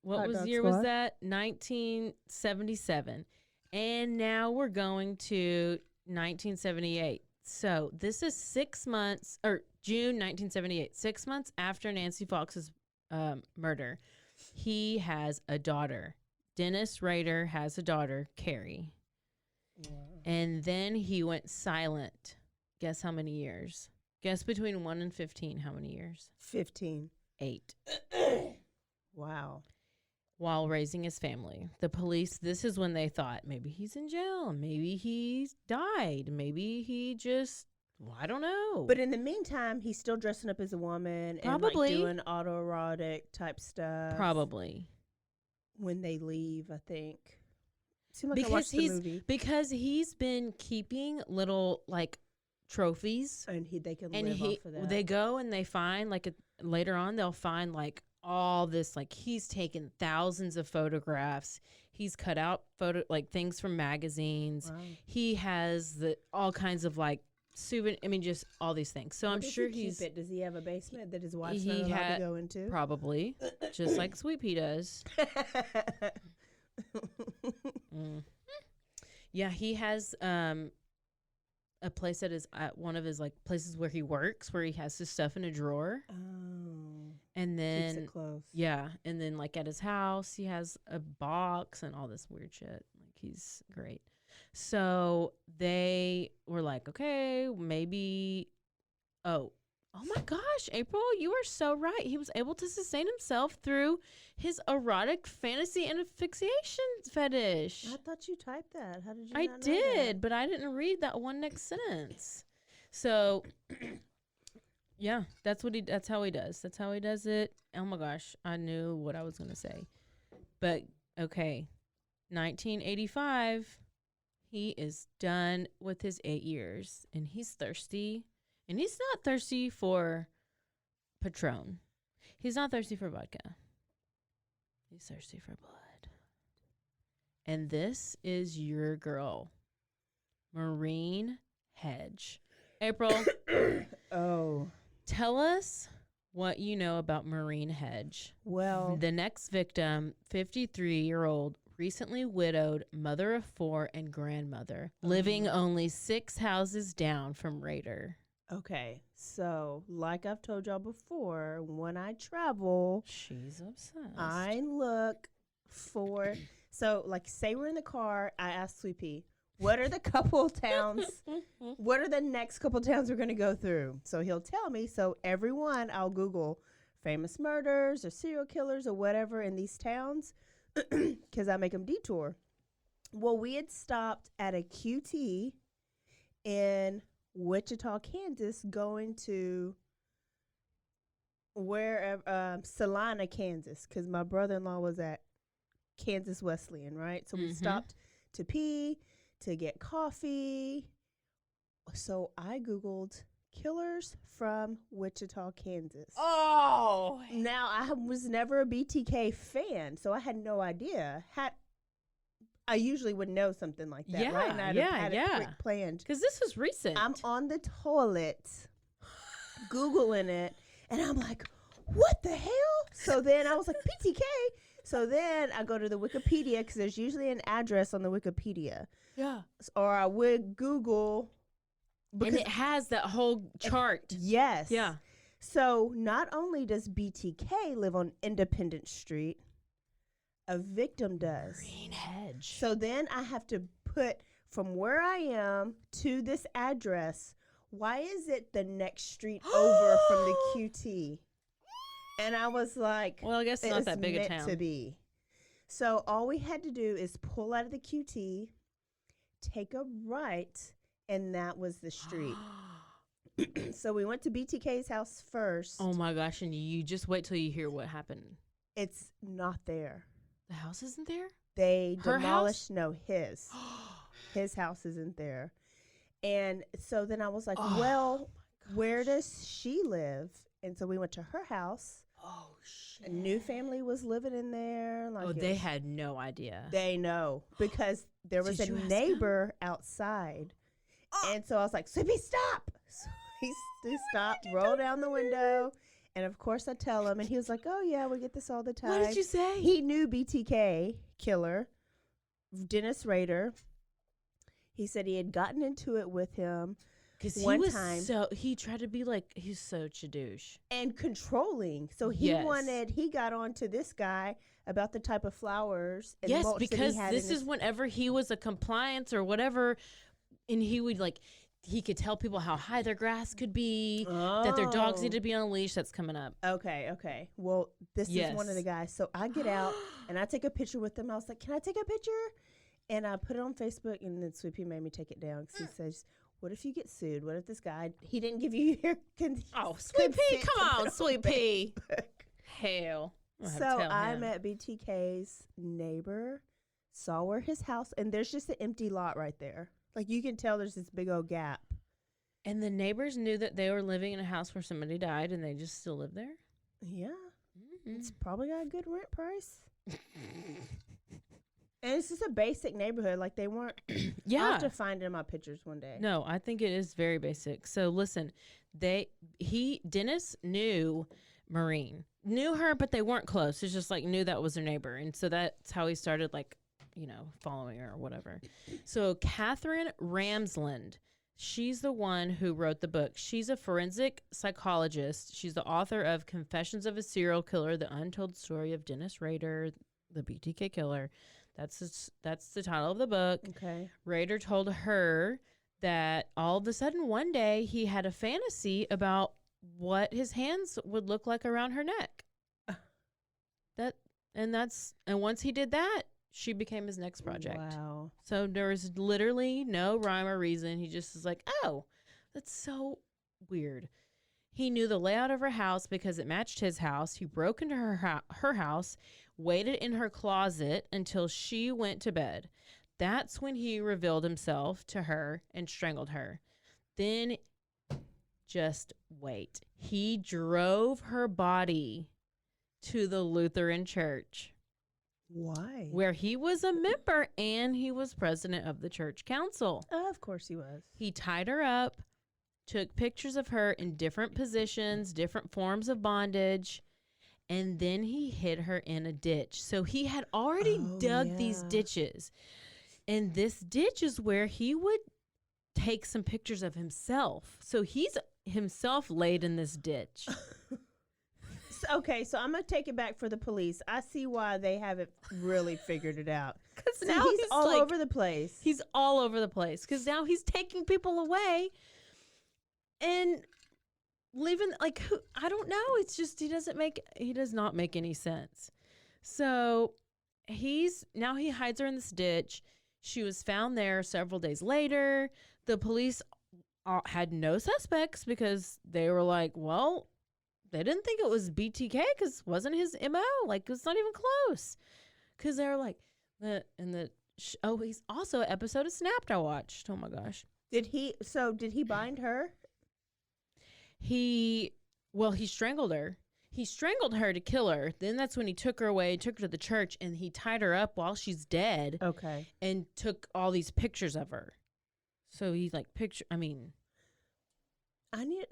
What year was that? 1977. And now we're going to 1978. So this is 6 months, or June 1978, 6 months after Nancy Fox's murder. He has a daughter. Dennis Rader has a daughter, Carrie. Wow. And then he went silent. Guess how many years? Guess between 1 and 15, how many years? 15. 8. Wow. While raising his family. The police, this is when they thought maybe he's in jail, maybe he's died, maybe he just, I don't know. But in the meantime, he's still dressing up as a woman and like doing autoerotic type stuff. Probably. When they leave, I think. Seemed like I watched the movie. Because he's been keeping little like trophies. And they can live off of that. They go and they find like later on they'll find like all this, like he's taken thousands of photographs. He's cut out things from magazines. Wow. He has all kinds of like just all these things. So I'm sure Does he have a basement that his wife's not allowed to go into? Probably, just like Sweet Pea does. Yeah, he has a place that is at one of his like places where he works, where he has his stuff in a drawer. Oh. And then keeps it close. Yeah, and then like at his house, he has a box and all this weird shit. Like he's great. So they were like, okay, maybe. Oh my gosh, April, you are so right. He was able to sustain himself through his erotic fantasy and asphyxiation fetish. I thought you typed that. How did you? I did, but I didn't read that one next sentence. So. Yeah, that's how he does. That's how he does it. Oh my gosh, I knew what I was going to say. But, okay, 1985, he is done with his 8 years, and he's thirsty. And he's not thirsty for Patron. He's not thirsty for vodka. He's thirsty for blood. And this is your girl, Maureen Hedge. April. Oh. Tell us what you know about Maureen Hedge. Well, The next victim, 53-year-old, recently widowed, mother of 4 and grandmother, living only 6 houses down from Rader. okay. So, like I've told y'all before, when I travel, She's obsessed. I look for. So, like, say we're in the car, I ask Sweet Pea, what are the couple towns? What are the next couple towns we're going to go through? So he'll tell me. So everyone, I'll Google famous murders or serial killers or whatever in these towns because I make them detour. Well, we had stopped at a QT in Wichita, Kansas, going to wherever, Salina, Kansas, because my brother-in-law was at Kansas Wesleyan, right? So we stopped to pee, to get coffee. So I Googled killers from Wichita, Kansas. Oh. Now, I was never a BTK fan, so I had no idea. I usually would know something like that, right? And I'd have had it quick planned. Because this was recent. I'm on the toilet Googling it, and I'm like, what the hell? So then I was like, BTK? So then I go to the Wikipedia because there's usually an address on the Wikipedia. Yeah. Or I would Google. And it has that whole chart. Yes. Yeah. So not only does BTK live on Independence Street, a victim does. Green Hedge. So then I have to put from where I am to this address, why is it the next street over from the QT? And I was like, well, I guess it's not that big a town. To be. So all we had to do is pull out of the QT, take a right, and that was the street. So we went to BTK's house first. Oh my gosh, and you just wait till you hear what happened. It's not there. The house isn't there? They Her demolished, house? no, his. His house isn't there. And so then I was like, well, where does she live? And so we went to her house. Oh, shit. A new family was living in there. Like They had no idea. They know because there was a neighbor outside. And so I was like, Sweepy, stop. So he stopped, rolled down the window. And of course I tell him. And he was like, oh, yeah, we get this all the time. What did you say? He knew BTK killer, Dennis Rader. He said he had gotten into it with him. Because he tried to be like, he's so chadouche. And controlling. So he got on to this guy about the type of flowers. And yes, mulch because that he had this is whenever he was a compliance or whatever. And he would he could tell people how high their grass could be, that their dogs need to be on a leash. That's coming up. Okay. Well, this is one of the guys. So I get out and I take a picture with him. I was like, can I take a picture? And I put it on Facebook, and then Sweet Pea made me take it down because he says, what if you get sued? What if this guy, he didn't give you your Sweet Pea, come on, Sweet Pea. Hell. So I met BTK's neighbor, saw where his house, and there's just an empty lot right there. Like, you can tell there's this big old gap. And the neighbors knew that they were living in a house where somebody died, and they just still live there? Yeah. Mm-hmm. It's probably got a good rent price. And it's just a basic neighborhood. Like, they weren't. Yeah. I'll have to find it in my pictures one day. No, I think it is very basic. So listen, Dennis knew Maureen, knew her, but they weren't close. It's just knew that was their neighbor. And so that's how he started following her or whatever. So Catherine Ramsland, she's the one who wrote the book. She's a forensic psychologist. She's the author of Confessions of a Serial Killer, The Untold Story of Dennis Rader, the BTK Killer. That's the title of the book. Okay. Rader told her that all of a sudden one day he had a fantasy about what his hands would look like around her neck. And once he did that, she became his next project. Wow. So there was literally no rhyme or reason. He just was like, oh, that's so weird. He knew the layout of her house because it matched his house. He broke into her house, waited in her closet until she went to bed. That's when he revealed himself to her and strangled her. Then, just wait. He drove her body to the Lutheran church. Why? Where he was a member and he was president of the church council. Of course he was. He tied her up, took pictures of her in different positions, different forms of bondage, and then he hid her in a ditch. So he had already dug these ditches. And this ditch is where he would take some pictures of himself. So he's himself laid in this ditch. Okay, so I'm going to take it back for the police. I see why they haven't really figured it out. Because So now he's all like, over the place. He's all over the place. Because now he's taking people away and leaving, like, who, I don't know. It's just, he does not make any sense. So he hides her in this ditch. She was found there several days later. The police had no suspects because they were like, well, they didn't think it was BTK because it wasn't his MO. Like, it's not even close. Because they were like, he's also an episode of Snapped I watched. Oh my gosh. Did he bind her? He strangled her. He strangled her to kill her. Then that's when he took her away, took her to the church, and he tied her up while she's dead. Okay. And took all these pictures of her. So he's like,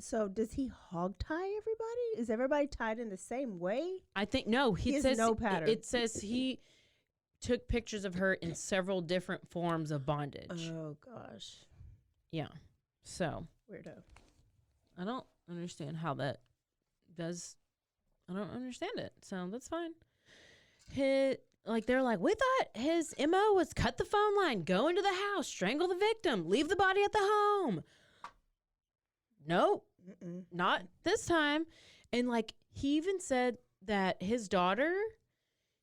So does he hog tie everybody? Is everybody tied in the same way? I think, no. He has no pattern. It says he took pictures of her in several different forms of bondage. Oh, gosh. Yeah. So. Weirdo. I don't understand how that does. I don't understand it. So that's fine. They're like, we thought his MO was cut the phone line, go into the house, strangle the victim, leave the body at the home. Nope. Not this time. And like, he even said that his daughter,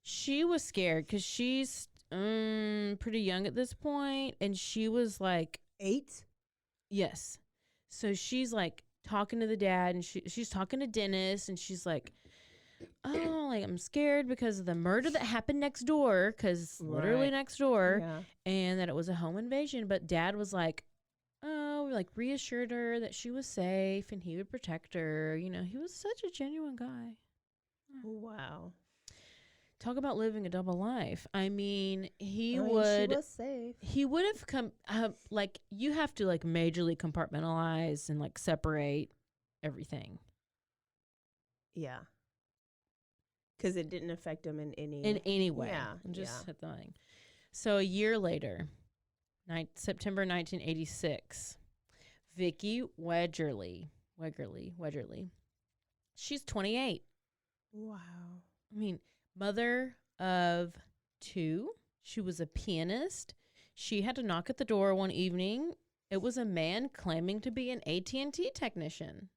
she was scared because she's pretty young at this point, and she was like 8. Yes. So she's like talking to the dad, and she's talking to Dennis, and she's like, oh, like, I'm scared because of the murder that happened next door, because literally next door, and that it was a home invasion. But dad was like, oh, like, reassured her that she was safe and he would protect her. You know, he was such a genuine guy. Wow. Talk about living a double life. I mean, she was safe. He would have come, like, you have to, like, majorly compartmentalize and, like, separate everything. Yeah. Because it didn't affect him in any way. Yeah. Just hit the thing. So a year later, September 1986, Vicki Wedgerly. She's 28. Wow. I mean, mother of 2. She was a pianist. She had to knock at the door one evening. It was a man claiming to be an AT&T technician.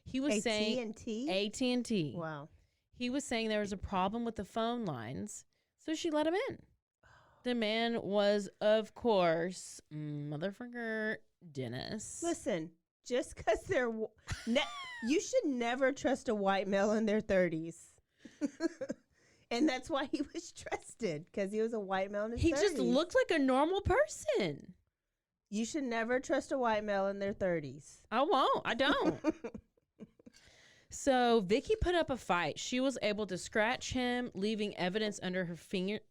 He was saying AT&T. Wow. He was saying there was a problem with the phone lines, so she let him in. The man was, of course, motherfucker Dennis. Listen, just because they're... you should never trust a white male in their 30s. And that's why he was trusted, because he was a white male in his 30s. He just looked like a normal person. You should never trust a white male in their 30s. I won't. I don't. So Vicki put up a fight. She was able to scratch him, leaving evidence under her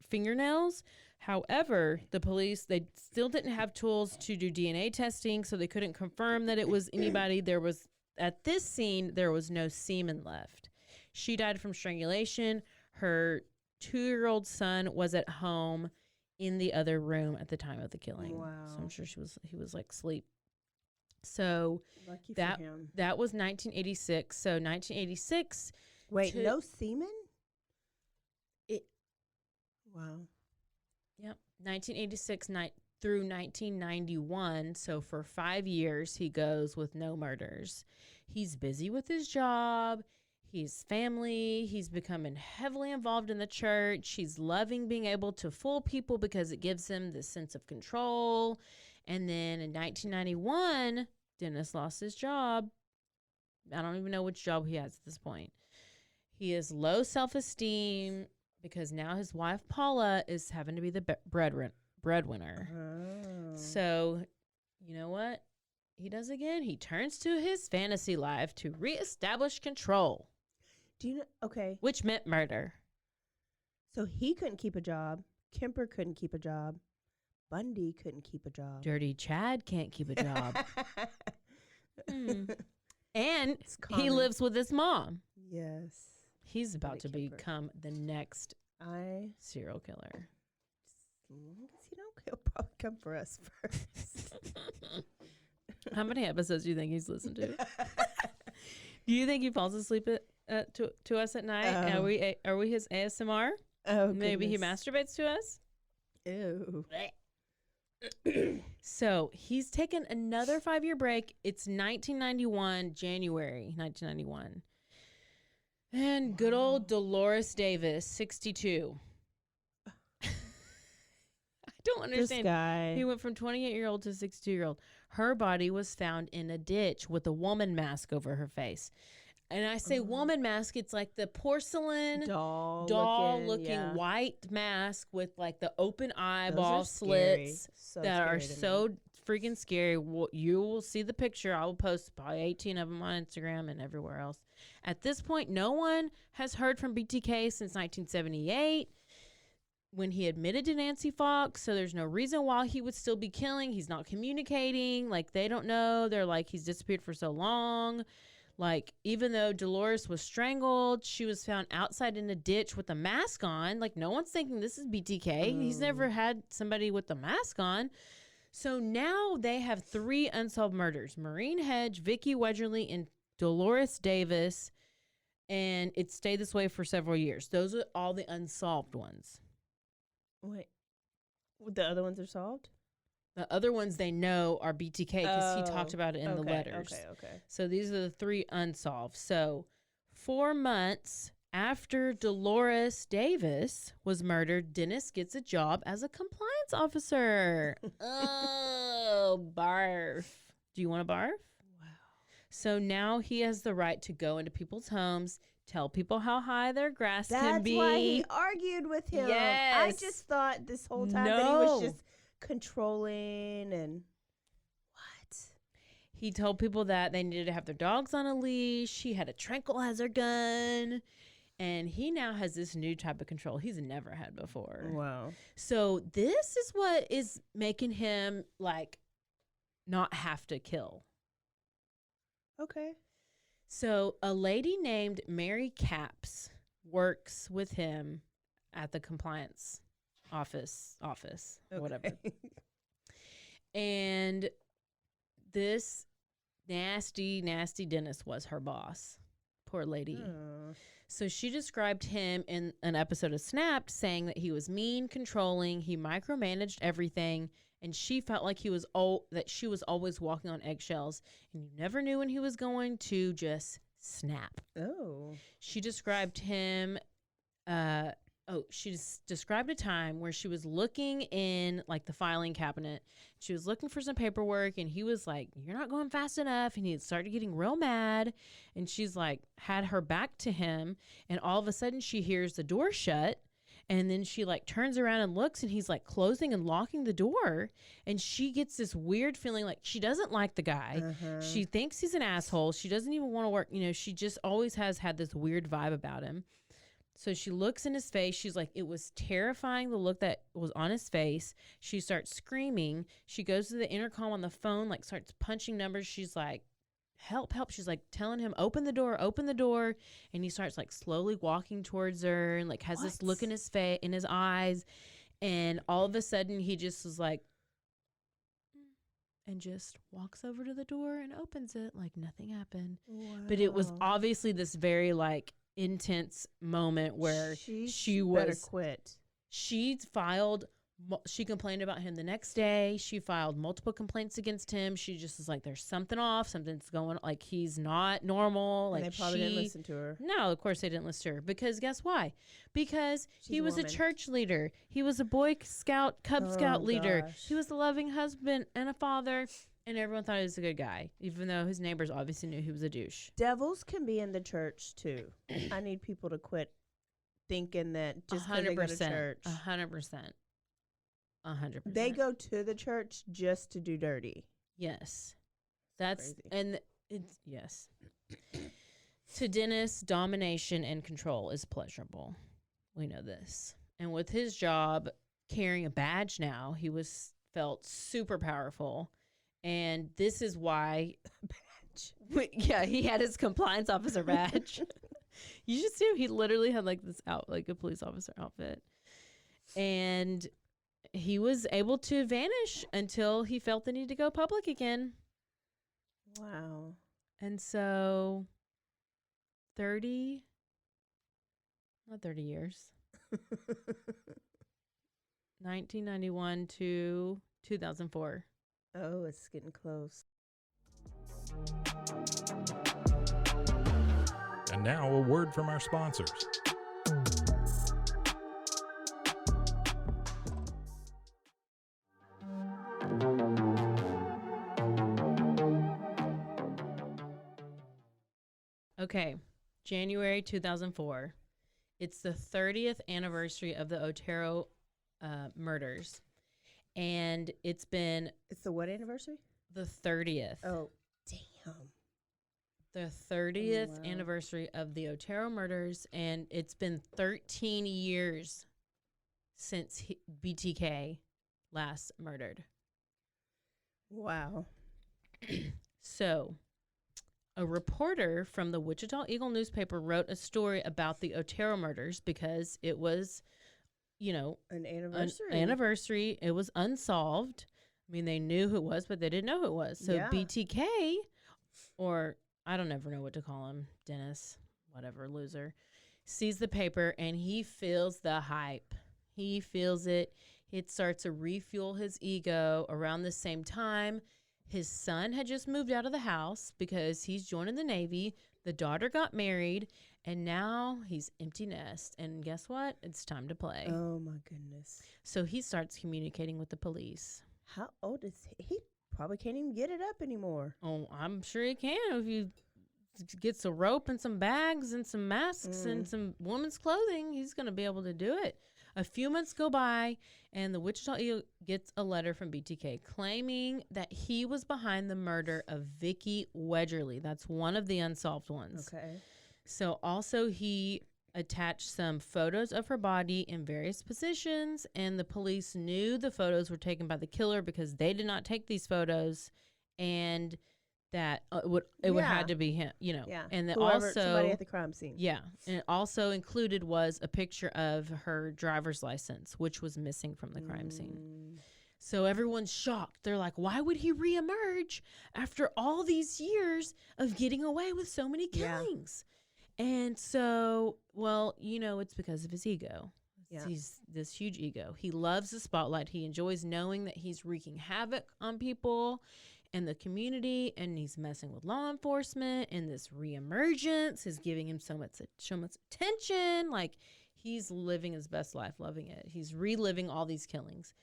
fingernails. However, the police, they still didn't have tools to do DNA testing, so they couldn't confirm that it was anybody. At this scene, there was no semen left. She died from strangulation. Her 2-year-old son was at home in the other room at the time of the killing. Wow. So I'm sure he was like asleep. So lucky for him. That was 1986. So 1986. Wait, no semen? Wow. Yep. 1986 through 1991. So for 5 years, he goes with no murders. He's busy with his job. He's family. He's becoming heavily involved in the church. He's loving being able to fool people because it gives him this sense of control. And then in 1991, Dennis lost his job. I don't even know which job he has at this point. He is low self-esteem because now his wife Paula is having to be the breadwinner. Oh. So, you know what? He does again. He turns to his fantasy life to reestablish control. Do you know? Okay. Which meant murder. So he couldn't keep a job. Kemper couldn't keep a job. Bundy couldn't keep a job. Dirty Chad can't keep a job. And he common. lives with his mom. Yes. He's about to Kemper. become the next serial killer. As long as he don't, he'll probably come for us first. How many episodes do you think he's listened to? Do you think he falls asleep to us at night? Are we his ASMR? Oh, Maybe goodness. he masturbates to us? Ew. So he's taken another 5-year break. It's 1991, January 1991. And good old Dolores Davis, 62. I don't understand. This guy. He went from 28-year-old to 62-year-old. Her body was found in a ditch with a woman mask over her face. And I say woman mask, it's like the porcelain doll looking white mask with like the open eyeball slits that are so freaking scary. You will see the picture. I will post probably 18 of them on Instagram and everywhere else. At this point, no one has heard from BTK since 1978 when he admitted to Nancy Fox. So there's no reason why he would still be killing. He's not communicating. Like, they don't know. They're like, he's disappeared for so long. Like, even though Dolores was strangled, she was found outside in a ditch with a mask on. Like, no one's thinking this is BTK. He's never had somebody with a mask on. So now they have 3 unsolved murders. Maureen Hedge, Vicky Wedgerly, and Dolores Davis. And it stayed this way for several years. Those are all the unsolved ones. Wait. The other ones are solved? The other ones they know are BTK because he talked about it in the letters. Okay. So these are the 3 unsolved. So 4 months after Dolores Davis was murdered, Dennis gets a job as a compliance officer. Oh, barf. Do you want a barf? Wow. So now he has the right to go into people's homes, tell people how high their grass can be. That's why he argued with him. Yes. I just thought this whole time that he was just controlling and what? He told people that they needed to have their dogs on a leash. He had a tranquilizer gun. And he now has this new type of control he's never had before. Wow. So this is what is making him, like, not have to kill. Okay. So a lady named Mary Capps works with him at the compliance office, whatever. And this nasty Dennis was her boss. Poor lady. Oh. So she described him in an episode of Snapped, saying that he was mean, controlling, he micromanaged everything, and she felt like she was always walking on eggshells, and you never knew when he was going to just snap. Oh. She described him. She described a time where she was looking in like the filing cabinet. She was looking for some paperwork, and he was like, "You're not going fast enough." And he started getting real mad, and she's like, had her back to him, and all of a sudden she hears the door shut, and then she like turns around and looks, and he's like closing and locking the door, and she gets this weird feeling like she doesn't like the guy. She thinks he's an asshole. She doesn't even want to work. She just always has had this weird vibe about him. So she looks in his face. She's like, it was terrifying, the look that was on his face. She starts screaming. She goes to the intercom on the phone, like starts punching numbers. She's like, help, help. She's like telling him, open the door. And he starts like slowly walking towards her and like has this look in his face, in his eyes. And all of a sudden he just was like, and just walks over to the door and opens it like nothing happened. Wow. But it was obviously this very like intense moment where she better quit. She complained about him the next day. She filed multiple complaints against him. She just was like, there's something off. Something's going, like, he's not normal. Like, and they probably didn't listen to her. No, of course they didn't listen to her. Because guess why? Because he was a woman. church leader. He was a Boy Scout, Cub Scout leader. Gosh. He was a loving husband and a father. And everyone thought he was a good guy, even though his neighbors obviously knew he was a douche. Devils can be in the church too. I need people to quit thinking that just because they go to church. 100%. 100%. They go to the church just to do dirty. Yes. That's crazy. And it's yes. To Dennis, domination and control is pleasurable. We know this. And with his job carrying a badge now, he felt super powerful. And this is why yeah, he had his compliance officer badge. You should see him. He literally had like this like a police officer outfit. And he was able to vanish until he felt the need to go public again. Wow. And so not 30 years. 1991 to 2004. Oh, it's getting close. And now a word from our sponsors. Okay, January 2004. It's the 30th anniversary of the Otero murders. And it's been... It's the what anniversary? The 30th. Oh, damn. The 30th anniversary of the Otero murders. And it's been 13 years since BTK last murdered. Wow. So... A reporter from the Wichita Eagle newspaper wrote a story about the Otero murders because it was, an anniversary. Anniversary. It was unsolved. I mean, they knew who it was, but they didn't know who it was. So Yeah. BTK, or I don't ever know what to call him, Dennis, whatever, loser, sees the paper and he feels the hype. He feels it. It starts to refuel his ego. Around the same time, his son had just moved out of the house because he's joining the Navy. The daughter got married, and now he's empty nest. And guess what? It's time to play. Oh, my goodness. So he starts communicating with the police. How old is he? He probably can't even get it up anymore. Oh, I'm sure he can if he gets a rope and some bags and some masks and some woman's clothing. He's going to be able to do it. A few months go by, and the Wichita Eagle gets a letter from BTK claiming that he was behind the murder of Vicki Wedgerly. That's one of the unsolved ones. Okay. So also he attached some photos of her body in various positions, and the police knew the photos were taken by the killer because they did not take these photos, and that it would had to be him, Yeah. And then somebody at the crime scene. Yeah. And it also included was a picture of her driver's license, which was missing from the crime scene. So everyone's shocked. They're like, why would he reemerge after all these years of getting away with so many killings? Yeah. And so, it's because of his ego. Yeah. He's this huge ego. He loves the spotlight. He enjoys knowing that he's wreaking havoc on people and the community, and he's messing with law enforcement, and this reemergence is giving him so much attention. Like, he's living his best life, loving it. He's reliving all these killings.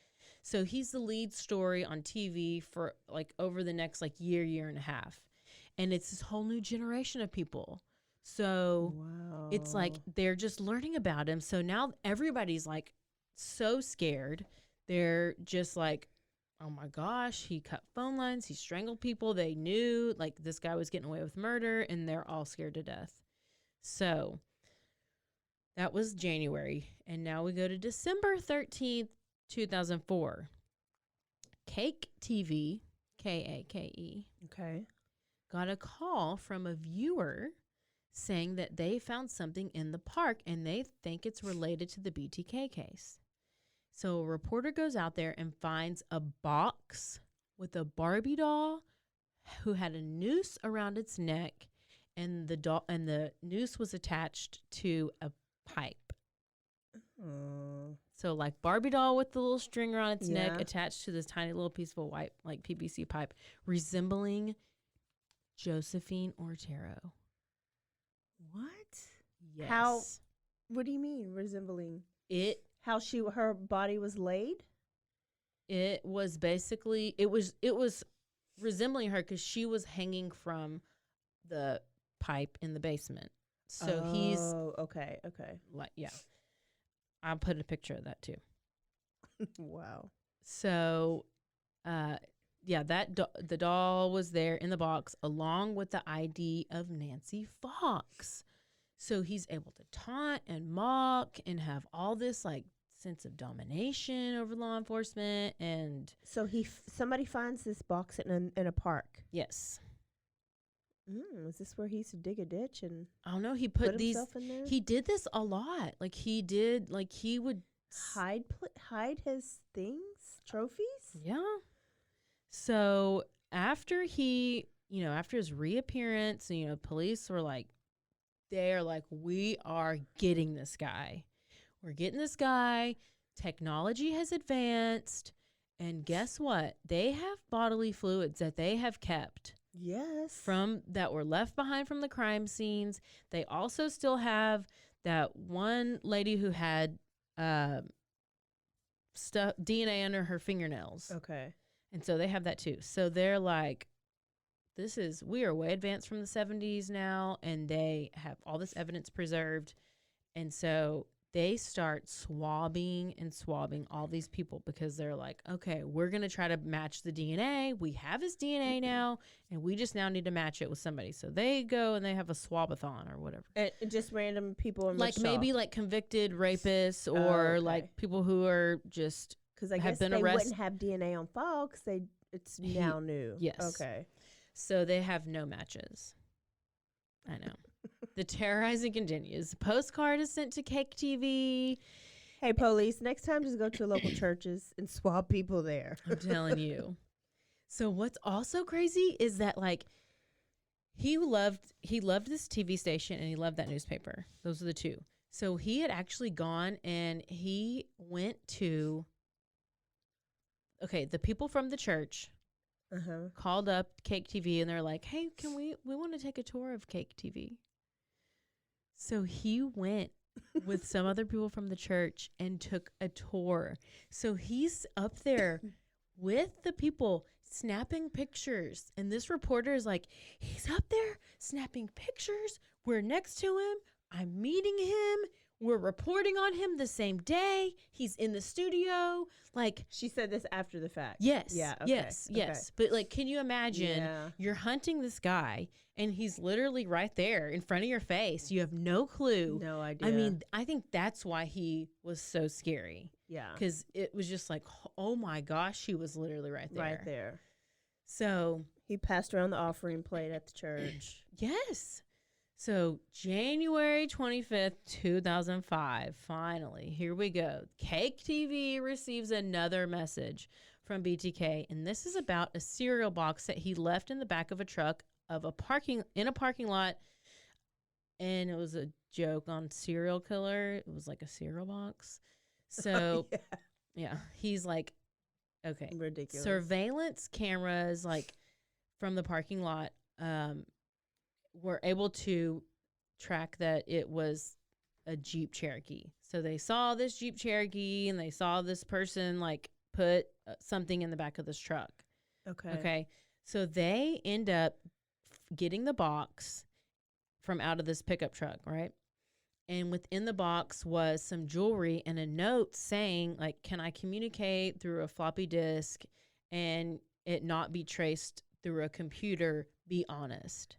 So he's the lead story on TV for over the next year and a half. And it's this whole new generation of people. So it's they're just learning about him. So now everybody's so scared. They're just oh my gosh, he cut phone lines, he strangled people. They knew this guy was getting away with murder, and they're all scared to death. So that was January. And now we go to December 13th, 2004. Cake TV, Kake, okay, got a call from a viewer saying that they found something in the park and they think it's related to the BTK case. So a reporter goes out there and finds a box with a Barbie doll who had a noose around its neck, and the noose was attached to a pipe. So Barbie doll with the little stringer on its neck attached to this tiny little piece of a white PVC pipe, resembling Josephine Otero. What? Yes. How? What do you mean resembling it? How her body was laid? It was basically it was resembling her because she was hanging from the pipe in the basement. So he's okay. like, yeah. I'll put a picture of that too. Wow. So, yeah, the doll was there in the box along with the ID of Nancy Fox. So he's able to taunt and mock and have all this like sense of domination over law enforcement. And so somebody finds this box in a park. yes. Is this where he used to dig a ditch and I don't know. He put these. himself in there? He did this a lot. Like he would hide his things, trophies. Yeah. So after after his reappearance, police were like, they're like, we are getting this guy. We're getting this guy. Technology has advanced. And guess what? They have bodily fluids that they have kept. Yes. That were left behind from the crime scenes. They also still have that one lady who had DNA under her fingernails. Okay. And so they have that too. So they're like, we are way advanced from the 70s now, and they have all this evidence preserved. And so they start swabbing all these people because they're like, okay, we're going to try to match the DNA. We have his DNA now, and we just now need to match it with somebody. So they go and they have a swabathon or whatever. And just random people in like Wichita. Maybe like convicted rapists or okay. like people who are just because I guess they wouldn't have DNA on file because it's now new. Yes. Okay. So they have no matches. I know. The terrorizing continues. Postcard is sent to Cake TV. Hey, police, next time just go to local churches and swab people there. I'm telling you. So what's also crazy is that like he loved this TV station and he loved that newspaper. Those are the two. So he had actually gone and he went to the people from the church called up Cake TV and they're like, hey, we want to take a tour of Cake TV. So he went with some other people from the church and took a tour. So he's up there with the people snapping pictures. And this reporter is like, he's up there snapping pictures. We're next to him. I'm meeting him. We're reporting on him the same day. He's in the studio. Like, she said this after the fact. Yes. Yeah. Okay, Yes. But like, can you imagine you're hunting this guy and he's literally right there in front of your face. You have no clue. No idea. I mean, I think that's why he was so scary. Yeah. Because it was just like, oh my gosh, he was literally right there. Right there. So he passed around the offering plate at the church. Yes. So January 25th, 2005, finally, here we go. Cake TV receives another message from BTK, and this is about a cereal box that he left in the back of a truck of a parking lot, and it was a joke on serial killer. It was like a cereal box. So, yeah, he's like, okay. Ridiculous. Surveillance cameras, like, from the parking lot, were able to track that it was a Jeep Cherokee. So they saw this Jeep Cherokee and they saw this person like put something in the back of this truck. Okay. So they end up getting the box from out of this pickup truck, right? And within the box was some jewelry and a note saying like, can I communicate through a floppy disk and it not be traced through a computer? Be honest.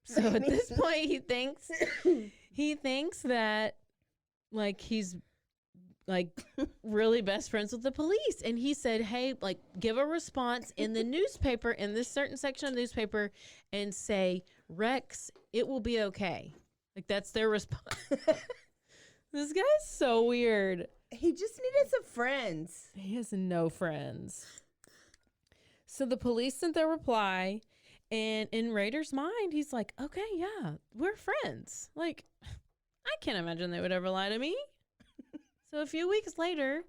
So at this point he thinks that like he's like really best friends with the police, and he said, hey, like give a response in the newspaper, in this certain section of the newspaper, and say, Rex, it will be okay. Like that's their response. This guy's so weird. He just needed some friends. He has no friends. So the police sent their reply, and in Rader's mind, he's like, okay, yeah, we're friends. Like, I can't imagine they would ever lie to me. So a few weeks later,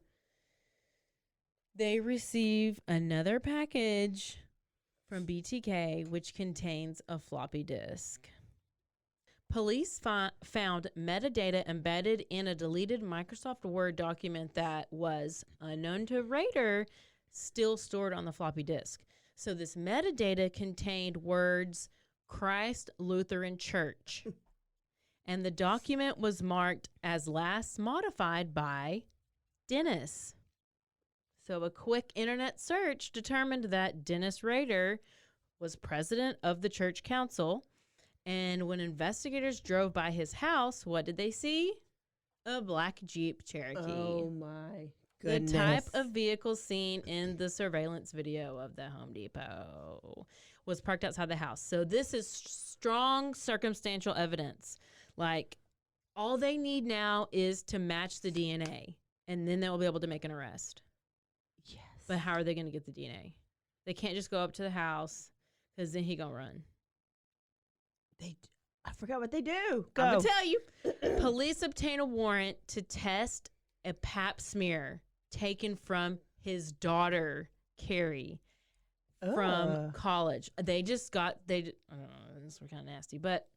they receive another package from BTK, which contains a floppy disk. Police found metadata embedded in a deleted Microsoft Word document that was, unknown to Rader, still stored on the floppy disk. So this metadata contained words Christ Lutheran Church. And the document was marked as last modified by Dennis. So a quick internet search determined that Dennis Rader was president of the church council. And when investigators drove by his house, what did they see? A black Jeep Cherokee. Oh, my goodness. The type of vehicle seen in the surveillance video of the Home Depot was parked outside the house. So this is strong circumstantial evidence. Like, all they need now is to match the DNA, and then they'll be able to make an arrest. Yes. But how are they going to get the DNA? They can't just go up to the house, because then he going to run. I forgot what they do. Go. I'm going to tell you. Police obtain a warrant to test a pap smear taken from his daughter, Carrie, from college. They just got, I don't know, this was kind of nasty, but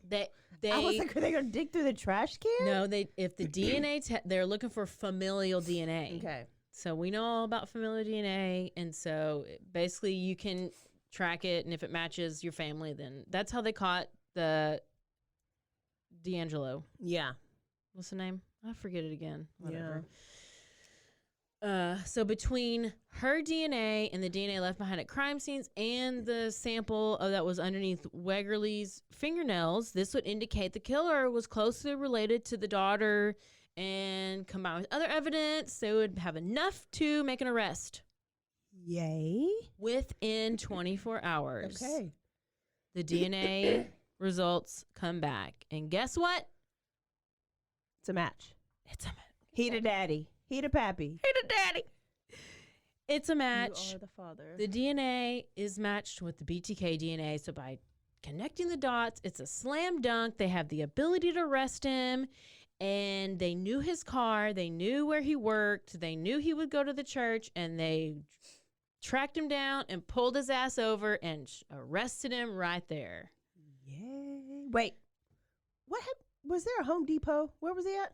they I was like, are they going to dig through the trash can? No, if the DNA, they're looking for familial DNA. Okay. So we know all about familial DNA, and so basically you can track it, and if it matches your family, then that's how they caught the D'Angelo. Yeah. What's the name? I forget it again. Whatever. So between her DNA and the DNA left behind at crime scenes and the sample that was underneath Wegerle's fingernails, this would indicate the killer was closely related to the daughter, and combined with other evidence, they would have enough to make an arrest. Yay. Within 24 hours. Okay. The DNA results come back. And guess what? It's a match. It's a match. He to daddy. He to pappy. Hey, the daddy. It's a match. You are the father. The DNA is matched with the BTK DNA. So by connecting the dots, it's a slam dunk. They have the ability to arrest him. And they knew his car. They knew where he worked. They knew he would go to the church. And they tracked him down and pulled his ass over and arrested him right there. Yay. Wait. What happened? Was there a Home Depot? Where was he at?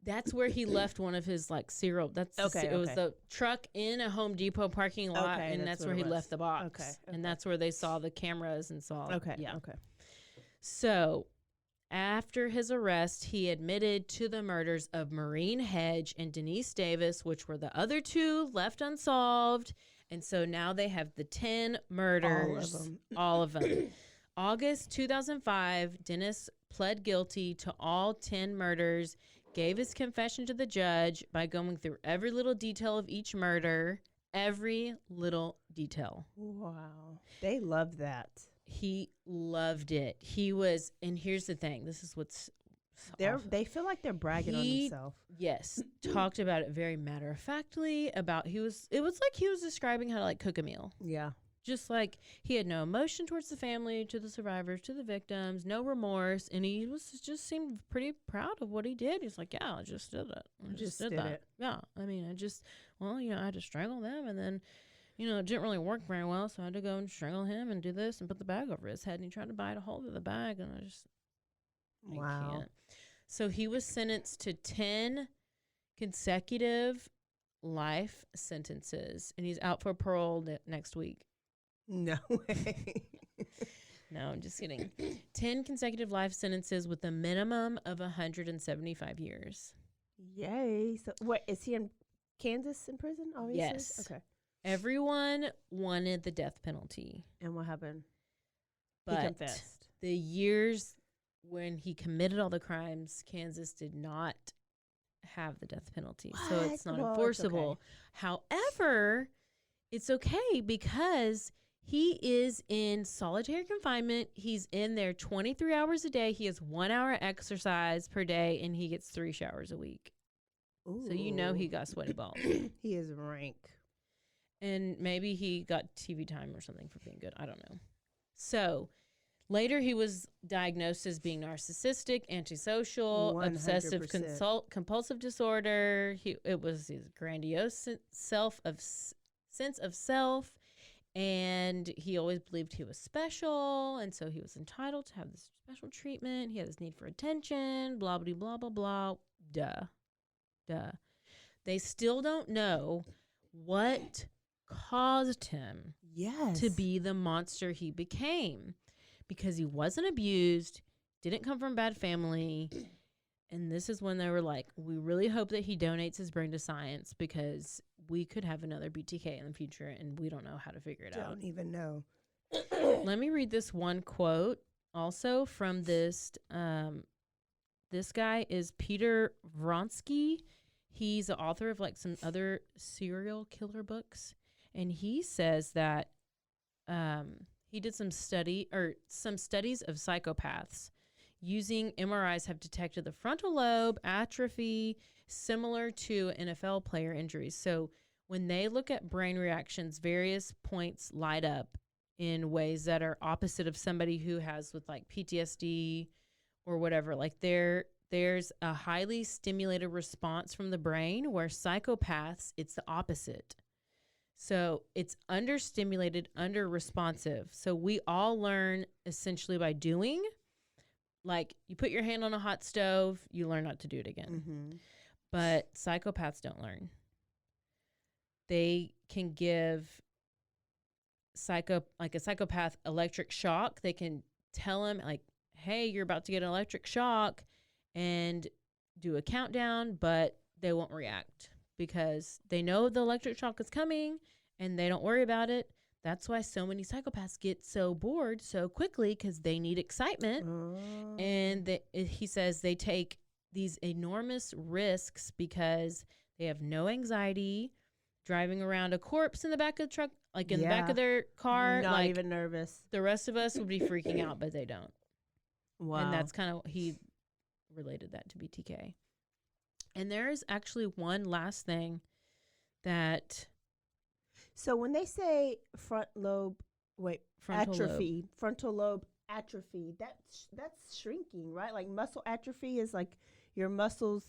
That's where he left one of his cereal. It was the truck in a Home Depot parking lot, and that's where he left the box. Okay. And that's where they saw the cameras and saw. Okay. Yeah. Okay. So, after his arrest, he admitted to the murders of Maureen Hedge and Denise Davis, which were the other two left unsolved. And so now they have the 10 murders. All of them. August 2005, Dennis pled guilty to all 10 murders, gave his confession to the judge by going through every little detail of each murder. Every little detail. Wow. They love that. He loved it. He was, and here's the thing. This is what's awful. They feel like they're bragging on themselves. Yes. Talked about it very matter-of-factly about it was like he was describing how to cook a meal. Yeah. Just like he had no emotion towards the family, to the survivors, to the victims, no remorse, and he just seemed pretty proud of what he did. He's like, yeah, I just did it. I just did that. Yeah, I mean, I had to strangle them, and then, it didn't really work very well, so I had to go and strangle him and do this and put the bag over his head, and he tried to bite a hold of the bag, and I can't. So he was sentenced to 10 consecutive life sentences, and he's out for parole next week. No way. No, I'm just kidding. 10 consecutive life sentences with a minimum of 175 years. Yay. So what, is he in Kansas in prison, obviously? Yes. Okay. Everyone wanted the death penalty. And what happened? But he confessed. The years when he committed all the crimes, Kansas did not have the death penalty. What? So it's not Well, enforceable. it's okay. However, it's okay because he is in solitary confinement. He's in there 23 hours a day. He has 1 hour exercise per day, and he gets 3 showers a week. Ooh. So he got sweaty balls. He is rank. And maybe he got TV time or something for being good. I don't know. So later he was diagnosed as being narcissistic, antisocial, 100%. obsessive compulsive disorder. It was his grandiose sense of self. And he always believed he was special, and so he was entitled to have this special treatment. He had this need for attention, blah, blah, blah, blah, blah. Duh. They still don't know what caused him Yes. to be the monster he became, because he wasn't abused, didn't come from a bad family. And this is when they were like, we really hope that he donates his brain to science, because we could have another BTK in the future and we don't know how to figure it out. Don't even know. Let me read this one quote also from this. This guy is Peter Vronsky. He's the author of like some other serial killer books. And he says that he did some studies of psychopaths using MRIs have detected the frontal lobe atrophy similar to NFL player injuries. So when they look at brain reactions, various points light up in ways that are opposite of somebody who has with like PTSD or whatever. Like there's a highly stimulated response from the brain, where psychopaths, it's the opposite. So it's understimulated, under-responsive. So we all learn essentially by doing. Like, you put your hand on a hot stove, you learn not to do it again. Mm-hmm. But psychopaths don't learn. They can give a psychopath electric shock. They can tell him, like, hey, you're about to get an electric shock, and do a countdown, but they won't react because they know the electric shock is coming and they don't worry about it. That's why so many psychopaths get so bored so quickly, because they need excitement. Oh. And he says they take these enormous risks because they have no anxiety, driving around a corpse in the back of the truck, like in the back of their car. Not like, even nervous. the rest of us would be freaking out, but they don't. Wow. And that's kind of, he related that to BTK. And there is actually one last thing that... So when they say frontal lobe atrophy, that's shrinking, right? Like muscle atrophy is like your muscles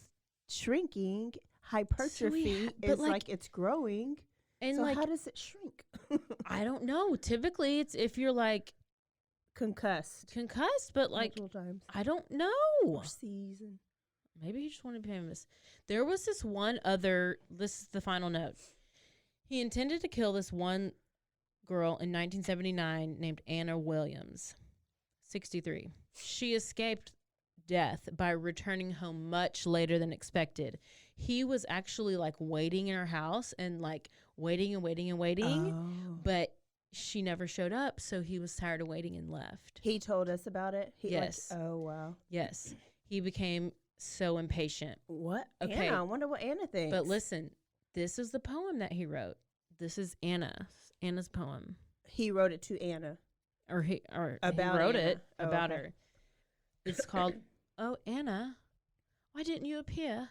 shrinking. Hypertrophy is like it's growing. And so like, how does it shrink? I don't know. Typically, it's if you're like concussed, but like multiple times. I don't know. Or season. Maybe he just wanted to be famous. There was this one other. This is the final note. He intended to kill this one girl in 1979 named Anna Williams, 63. She escaped death by returning home much later than expected. He was actually like waiting in her house and like waiting, Oh. but she never showed up, so he was tired of waiting and left. He told us about it. Yes. Oh wow. Yes. He became so impatient. What? Okay. Anna, I wonder what Anna thinks. But listen, this is the poem that he wrote. This is Anna's poem. He wrote it to Anna. Or he About wrote Anna. it about Okay. her. It's called, Oh, Anna, why didn't you appear?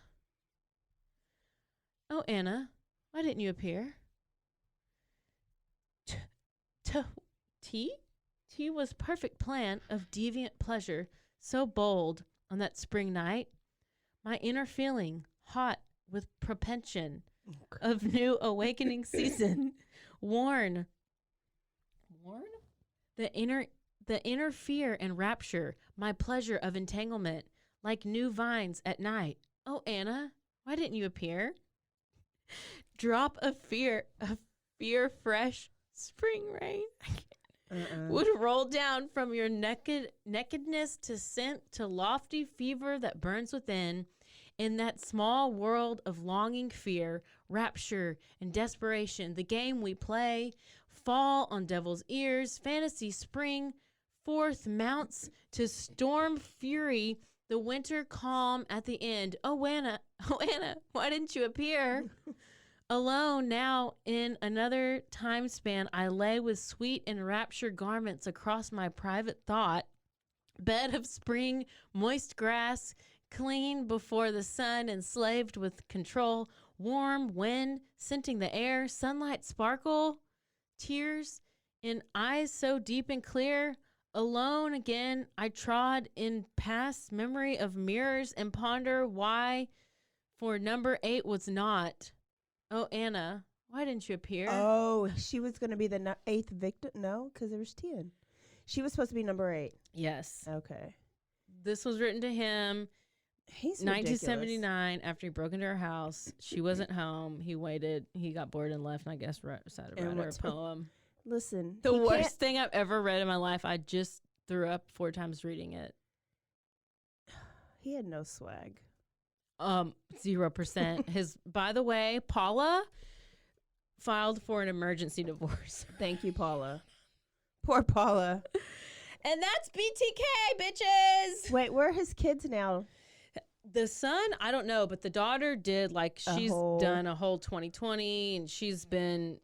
Oh, Anna, why didn't you appear? T was perfect plan of deviant pleasure, so bold on that spring night. My inner feeling, hot with propension of new awakening season, worn the inner fear and rapture, my pleasure of entanglement, like new vines at night. Oh, Anna, why didn't you appear? Drop of fear, fresh spring rain would roll down from your nakedness to scent to lofty fever that burns within. In that small world of longing, fear, rapture, and desperation, the game we play, fall on devil's ears, fantasy spring forth mounts to storm fury, the winter calm at the end. Oh, Anna, why didn't you appear? Alone now in another time span, I lay with sweet enraptured garments across my private thought, bed of spring, moist grass, clean before the sun, enslaved with control, warm wind scenting the air, sunlight sparkle, tears in eyes so deep and clear. Alone again, I trod in past memory of mirrors and ponder why, for number 8 was not. Oh, Anna, why didn't you appear? Oh, she was going to be the 8th victim? No, because there was 10. She was supposed to be number 8. Yes. Okay. This was written to him He's 1979, after he broke into her house, she wasn't home. He waited. He got bored and left, and I guess decided to write her a poem. Listen, The worst thing I've ever read in my life. I just threw up 4 times reading it. He had no swag. 0%. By the way, Paula filed for an emergency divorce. Thank you, Paula. Poor Paula. And that's BTK, bitches. Wait, where are his kids now? The son, I don't know, but the daughter did, like, she's done a whole 2020, and she's done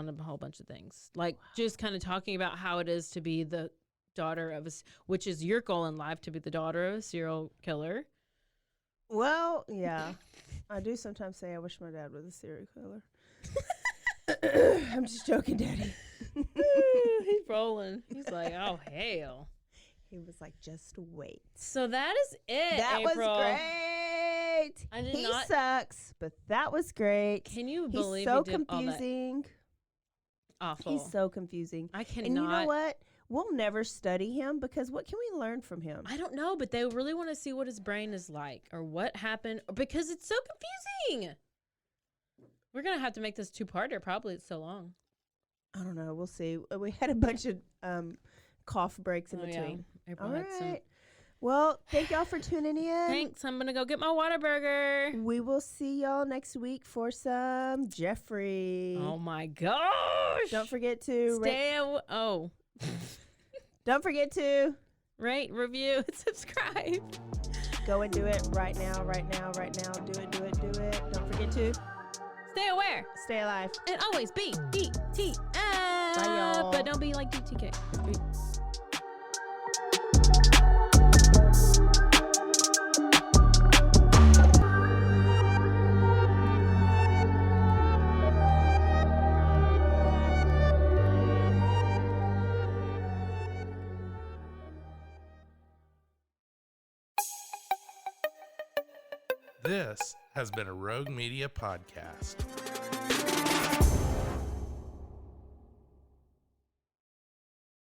a whole bunch of things. Like, just kind of talking about how it is to be the daughter of which is your goal in life, to be the daughter of a serial killer. Well, yeah. I do sometimes say I wish my dad was a serial killer. I'm just joking, Daddy. He's rolling. He's like, oh, hell. He was like, just wait. So that is it, That April. was great. He sucks, but that was great. Can you believe he's so he did confusing? All that? Awful. He's so confusing. I cannot. And you know what? We'll never study him because what can we learn from him? I don't know, but they really want to see what his brain is like or what happened because it's so confusing. We're going to have to make this 2-parter. Probably it's so long. I don't know. We'll see. We had a bunch of cough breaks in between. Yeah. April All had right. Well, thank y'all for tuning in. Thanks. I'm going to go get my Whataburger. We will see y'all next week for some Jeffrey. Oh, my gosh. Don't forget to Don't forget to rate, review, and subscribe. Go and do it right now, right now, right now. Do it, do it, do it. Don't forget to stay aware. Stay alive. And always be BTK. Bye, y'all. But don't be like BTK. This has been a Rogue Media podcast.